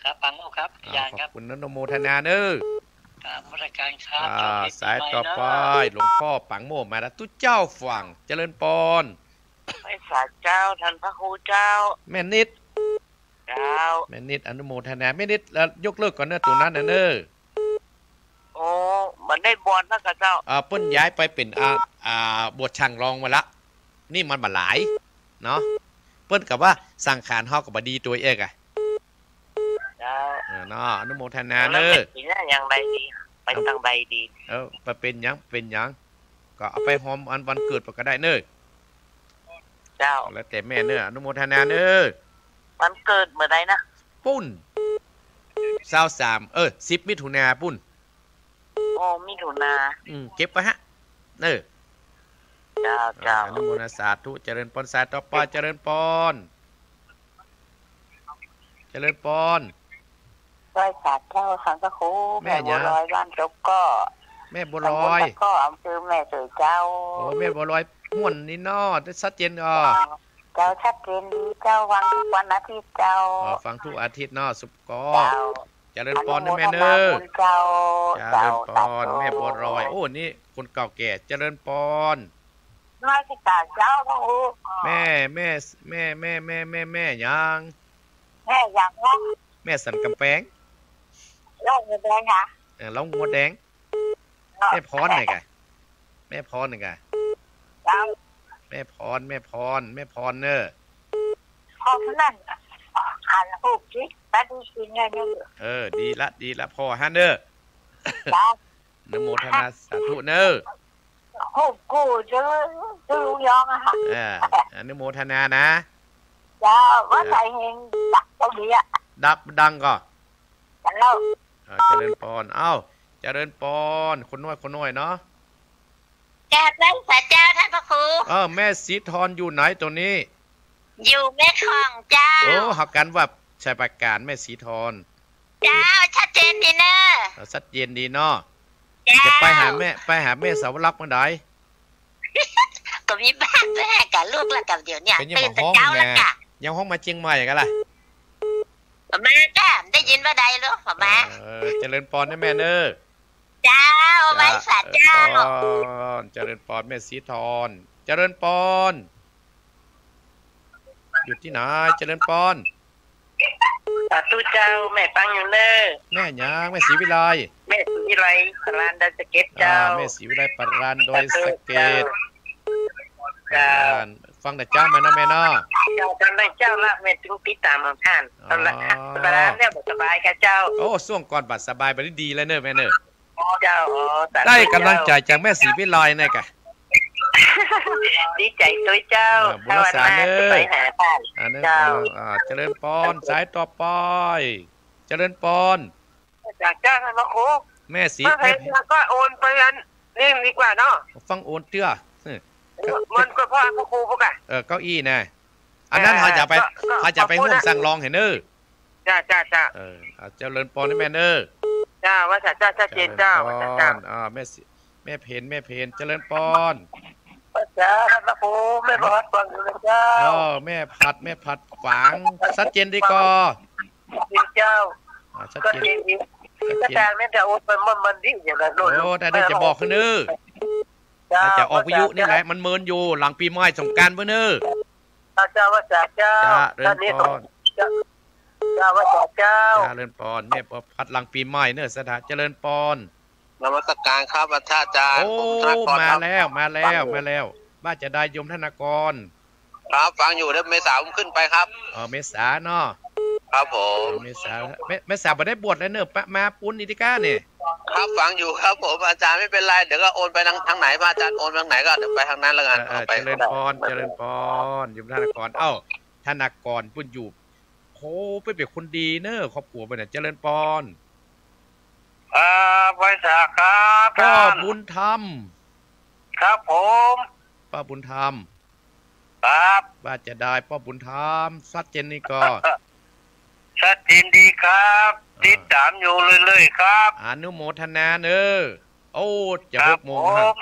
ครับปังโมครับยานครับขอบคุณนโมทนาเนอะมัสการครับสายต่อไปหลวงพ่อปังโมมาแล้วตุ๊ดเจ้าฝั่งเจริญปอนไปสาเจ้าท่านพระครูเจ้าแม่นิดเจ้าแม่นิดอนุโมทนาแม่นิดแล้วยกเลิกก่อนเนอะตัวนั้นเนอะโอ้มันได้บอลนะกับเจ้าเปิ้นย้ายไปเป็นบวชช่างรองมาละนี่มันบ่หลายเนาะเปิ้นกับว่าสังขารเฮากับบดีตัวเอกเจ้าเนาะอนุโมทนาเนอะเป็นอย่างไรดีไปทางใดดีไปเป็นหยังก็เอาไปหอมอันวันเกิดก็ได้เนอะเจ้าแล้วแต่แม่เนอะอนุโมทนาเนอะวันเกิดเมื่อใดนะปุ้น23 10 มิถุนาปุ้นโอ้มิถุนาเก็บไว้ฮะเนอะเจ้าอนุโมทนาสาธุเจริญปอนสาต่อไปเจริญปอนร้อยสาเจ้าสังฆคูแม่บัวลอยบ้านจกก็แม่บัวลอยก็อำเภอแม่เสือเจ้าโอ้แม่บัวลอยม่วนนี่เนาะได้ชัดเจนเจ้าชัดเจนดีเจ้าฟังทุกวันอาทิตย์เจ้าฟังทุกอาทิตย์เนาะสุกก็เจริญปอนนะแม่เนอเจ้าเจริญปอนแม่บัวลอยโอ้นี่คนเก่าแก่เจริญปอนราชการเจ้าพ่อครูแม่ยังแม่สันกำแพงล่องหัวแดงค่ะล่องหัวแดงแม่พรหน่อยกันแม่พรเนอะแม่พรเนอะพ่อนั่นอ่านหูจิตาดีจริงไงเนี่ยดีละพ่อฮะเนอะนโมทนาสาธุเนอะโอ้กูจะรู้ยองอะค่ะอนุโมทนานะจ้าว่าใส่เฮงดักตรงนี้ดังก็แล้วเจริญปอนเจริญปอนคนน้อยเนาะแก่เป็นพระเจ้าท่านพระครูแม่สีทรอยู่ไหนตัวนี้อยู่แม่ของเจ้าโอ้หักกันว่าใช้ประการแม่สีทรเจ้าชัดเจนดีเนอะชัดเจนดีเนาะจะไปหาแม่สาวรักษ์เมื่อใด ก็มีบ้านแม่กับลูกแล้วกับเดี๋ยวเนี่ยเป็นยัง ตื่น มา แต่ ห้อง เช้า แม่ แล้วค่ะ ยังห้องมาเชียงใหม่กันล่ะแม่จ้าได้ยินว่าใดหรือแม่เจริญปอนนะแม่เนอเจ้าไว้สัตว์เจ้าเจริญปอนแม่สีทอนเจริญปอน อยู่ที่ไหนเจริญปอนสาธุเจ้าแม่ฟังอยู่เนอแม่ยังแม่ศรีวิไลแม่ศรีวิไลปรานดอยสะเก็ดเจ้าแม่ศรีวิไลปรานดอยสะเก็ดฟังแต่เจ้ามานะแม่เนาะเจ้าจำได้เจ้าละแม่ถึงติดตามของท่านตอนละตอนนั้นเนี่ยสบายกับเจ้าโอ้ช่วงก่อนบัดสบายไปดีแล้วเนอะแม่เนอะเจ้าได้กำลังใจจากแม่ศรีวิไลเนี่ยกะดีใจตัวเจ้าบุญรักษาเนอะไปหาท่านเจ้าเจริญปอนสายต่อไปเจริญปอนจากเจ้าท่านมาโคแม่ศรีแม่ก็โอนไปอันนี่ดีกว่าเนาะฟังโอนเตื้อมันก็พ่อครูพวกอะเก้าอี้นะอันนั้นเขาจะไปร่วมสั่งรองเห็นเนอจ้าเจริญปอนนี่แม่เนอจ้าว่าจ้าชัดเจนเจ้าแม่เพนเจริญปอนจ้าพระครูแม่พัดฟังอยู่นะเจ้าแม่ผัดฝังชัดเจนดีกว่าเจ้าชัดเจนดีแต่แม่จะโอนมันดิ้นอย่างนั้นโอ้แต่จะบอกคือเนอจะออกวิทยุนี่แหละมันเมินอยู่หลังปีใหม่สงกรานต์เพื่อนเนอเจ้าว่าเจ้าเรือนปอนเจ้าว่าเจ้าเรือนปอนแม่พัดหลังปีใหม่เนอสถานเจริญปอนนมัสการครับอาจารย์โอ้มาแล้วบ้าจะได้ยมธนากรครับฟังอยู่แล้วเมษาผมขึ้นไปครับเมษาเนาะครับผมเมษาบ่ได้บวชแล้วเนอะมาปุ้นนิติก้าเนี่ยครับฟังอยู่ครับผมอาจารย์ไม่เป็นไรเดี๋ยวก็โอนไปทางไหนพระอาจารย์โอนทางไหนก็เดี๋ยวไปทางนั้นแล้วกันเจริญพรยมธนากรธนากรปุ้นอยู่โหเป็นคนดีเนอะครอบครัวไปเนี่ยเจริญพรบริษัทครับป้าบุญธรรมครับผมป้าบุญธรรมครับว่าจะได้ป้าบุญธรรมชัดเจนนี่ก็ชัดเจนดีครับติดตามอยู่เรื่อยๆครับอนุโมทนาเนอโอ้จะ6 โมง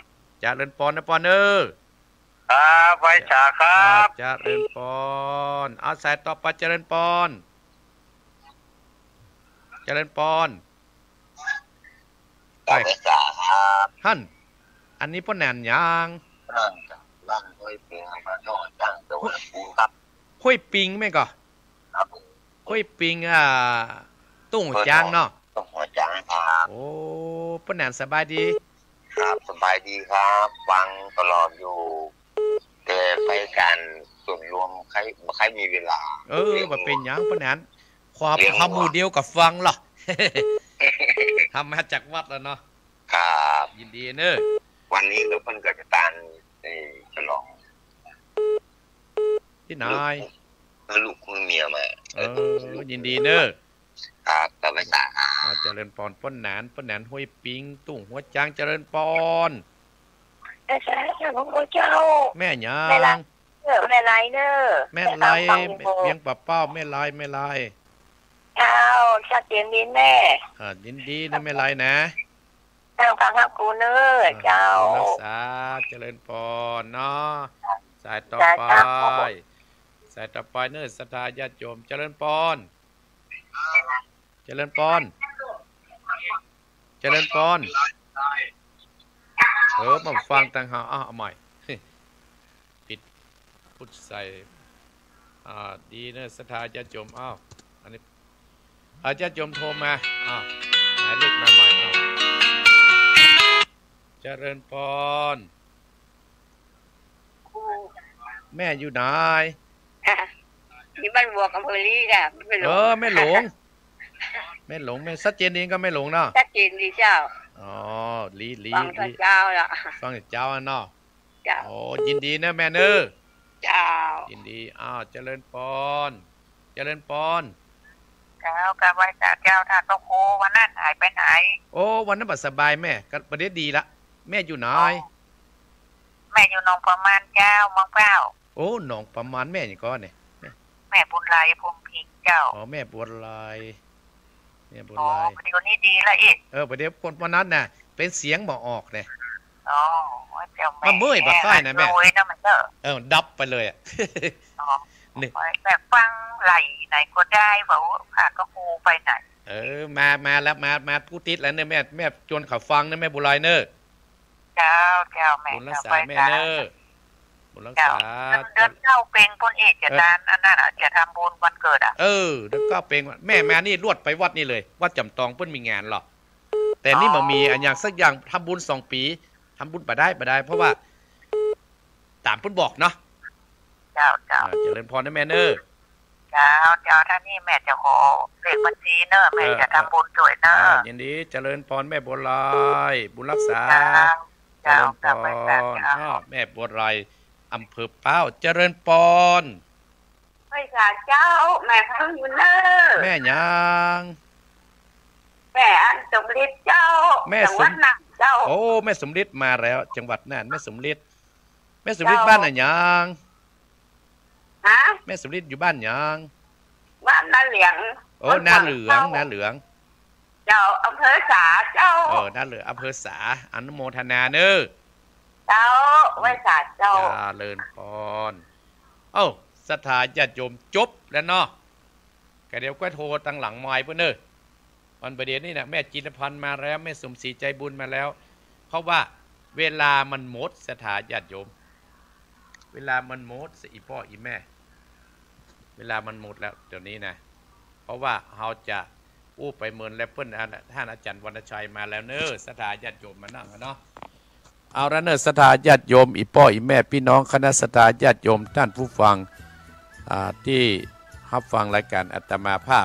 จะเริญปอนนะปอนเนอไว้ฉาครับจะเริญปอนเอาสายต่อไปเจริญปอนไปฉาครับท่านอันนี้ป้อนแหนนยังร่างห้อยปิงมาโน่ตั้งตัวปูครับห้อยปิงไหมก่อห้อยปิงตุ้งจางเนาะตุ้งหัวจางครับโอ้ป้อนแหนนสบายดีครับสบายดีครับฟังตลอดอยู่แต่ไปกันส่วนรวมใครมีเวลาแบบเป็นยังป้อนแหนนความทำหมู่เดียวกับฟังเหรอทำมาจากวัดแล้วเนาะครับยินดีเนอะวันนี้ก็เพิ่งเกิดการฉลองที่นายลูกเมียมายินดีเนอะครับต่อไปจ้าเจริญปอนป้นแหนห้วยปิงตุ้งหัวจางเจริญปอนใช่ของพระเจ้าแม่ยางแม่ไรเนอะแม่ไรเพียงป่าเป้าแม่ไรเจ้าชัดเจนดีแม่ยินดีนะแม่ไรนะทางฟังครับกูเนอะเจ้ารักษาเจริญปอนเนาะสายต่อไปเนอะศรัทธาญาติโยมเจริญปอนมาฟังต่างหากเอาใหม่ปิดพุทธใส่ดีเนอะศรัทธาญาติโยมอันนี้ญาติโยมโทรมาหมายเลขมาใหม่เจริญปอนแม่อยู่ไหนที่บ้านบวกอำเภอลีค่ะแม่หลงแม่ชัดเจนดีก็แม่หลงเนาะชัดเจนดีเจ้าลีฟังเจ้าละฟังเจ้าเนาะเจ้ายินดีนะแม่เนอเจ้ายินดีเจริญปอนเจ้ากับไว้เจ้าท่านต้องโควันนั้นหายไปไหนวันนั้นบัดสบายแม่ก็ประเดี๋ยวดีละแม่อยู่ไหนแม่อยู่หนองประมาณเจ้าเมืองเป้าหนองประมาณแม่นี่ก้อนเนี่ยแม่บุญไลพงพิงเจ้าแม่บุญไลเดี๋ยวนี้ดีละอีกประเดี๋ยวคนวันนั้นน่ะเป็นเสียงบอกออกเนี่ย เจ้าแม่ มาเมื่อยบักก้อยนะแม่ รวยนะมันเด้อ ดับไปเลยอ่ะ อ๋อ นี่ แบบฟังไหลไหนก็ได้บอกว่าขาก็ครูไปไหน มาแล้วมาพูดติดแล้วเนี่ยแม่จวนเขาฟังนะแม่บุไรเนอร์ เจ้าแม่ บุญรักษา ไป แม่ จ้า เนอร์บุญรัก เจ้า ษา เดินเข้าเป็นพลเอกจะดานอันนั้นจะทำบุญวันเกิดแล้วก็เป็นแม่มานี่รวดไปวัดนี่เลยวัดจำตองเพิ่นมีงานหรอกแต่นี่มันมีอันอย่างสักอย่างทำบุญ2 ปีทำบุญไปได้เพราะว่าตามเพิ่นบอกเนาะ เจ้าเจริญพรนะแม่เนอร์เจ้าท่านนี่แม่จะขอเลขบัญชีเนอะแม่จะทำบุญช่วยเนอะยินดีเจริญพรแม่บัวลอยบุญรักษาเจ เจ้า ริญพ กลับไป ร กัน แม่บัวลอยอำเภอเป้าเจริญพร ไม่ค่ะเจ้าแม่พังอยู่เนอะ แม่ยังแม่อันสมฤทธิ์เจ้าจังหวัดน่านเจ้าโอ้แม่สมฤทธิ์มาแล้วจังหวัดน่านแม่สมฤทธิ์บ้านไหนยังแม่สมฤทธิ์อยู่บ้านยังบ้านนาเหลียงโอ้นาเหลืองเจ้าอำเภอสาเจ้านาเหลืองอำเภอสาอนุโมทนาเนอเจ้าไว้สาเจ้าเลินพรศรัทธาญาติโยมจบแล้วเนาะก็เดี๋ยวก็โทรตั้งหลังไม้เพื่อนเนอวันประเดี๋ยวนี้นะแม่จินพันธ์มาแล้วแม่สมศรีใจบุญมาแล้วเพราะว่าเวลามันหมดศรัทธาญาติโยมเวลามันหมดสิอีพ่ออีแม่เวลามันหมดแล้วเดี๋ยวนี้นะเพราะว่าเราจะอู้ไปเมินและเพื่อนท่านอาจารย์วรรณชัยมาแล้วเนอศรัทธาญาติโยมมานั่งเนาะเอาละเนอศรัทธาญาติโยมอีพ่ออีแม่พี่น้องคณะศรัทธาญาติโยมท่านผู้ฟังที่รับฟังรายการอาตมาภา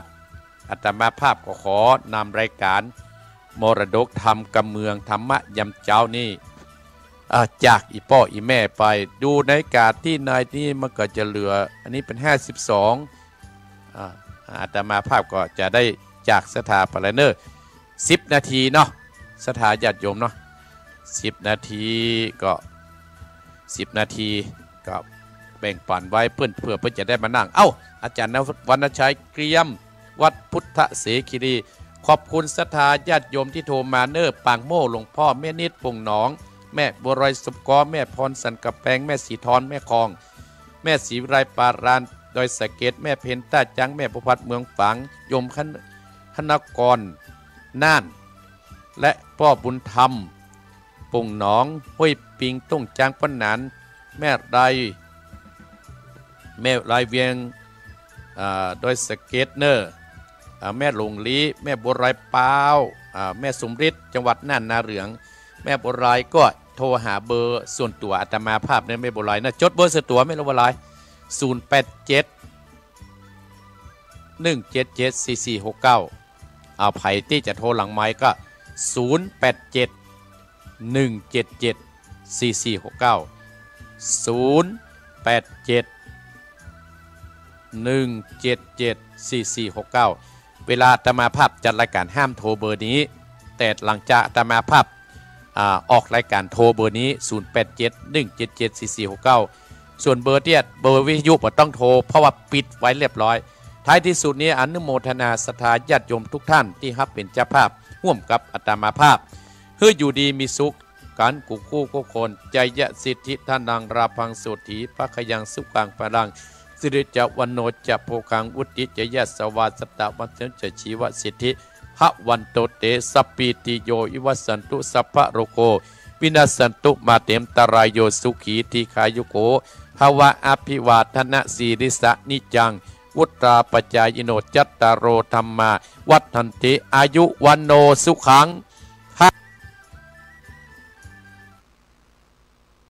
พก็ขอนำรายการมรดกธรรมกำเมืองธรรมะยำเจ้านี่จากอีพ่ออีแม่ไปดูในการที่นายนี่มันก็จะเหลืออันนี้เป็น52อาตมาภาพก็จะได้จากศรัทธาปาลเนอร์10 นาทีเนาะศรัทธาญาติโยมเนาะ10 นาทีก็แบ่งปันไว้เพื่อจะได้มานั่งอาจารย์วรรณชัยเกรียมวัดพุทธเสขีรีขอบคุณศรัทธาญาติโยมที่โทรมาเนอร์ปางโม่หลวงพ่อแม่นิดปุ่งหนองแม่บัวรอยสุบกอแม่พรสันกระแปงแม่สีทอนแม่คองแม่สีไรปารานโดยสะเก็ดแม่เพนต้าจังแม่ประพัดเมืองฝังโยมคณกรน่านและพ่อบุญธรรมปุ่งหนองห้วยปิงตุ้งจางปนนันแม่ไรเวียงโดยสเก็ตเนอร์แม่หลงลีแม่บัวไรเปาแม่สมฤทธิ์จังหวัดน่านนาเหลืองแม่บัวไรก็โทรหาเบอร์ส่วนตัวอาตมาภาพในแม่บัวไรนะจดเบอร์ส่วนตัวไม่รู้ว่าอะไร087-177-4469เอาไผ่ที่จะโทรหลังไม้ก็087-177-4469เวลาอาตมาภาพจัดรายการห้ามโทรเบอร์นี้แต่หลังจากอาตมาภาพออกรายการโทรเบอร์นี้087-177-4469ส่วนเบอร์วิทยุบ่ต้องโทรเพราะว่าปิดไว้เรียบร้อยท้ายที่สุดนี้อนุโมทนาศรัทธาญาติโยมทุกท่านที่รับเป็นเจ้าภาพร่วมกับอาตมาภาพเพื่ออยู่ดีมีสุขกันกุคู่กุคนใจยะสิทธิท่านังราพังสุถีพระขยังสุขังพลังสิริจวันโนจะโพคังวุติจยะสวาสตะวันเสจะชีวสิทธิพระวันโตเตสัพปิติโยอิวัสันตุสัพพะโรโควินาสันตุมาเตมตรายโยสุขีทีขายุโกภาวะอภิวาทนะสีริสะนิจังวุตราปัจจายโนจัตตารโรธรรมาวัฏันติอายุวันโนสุขัง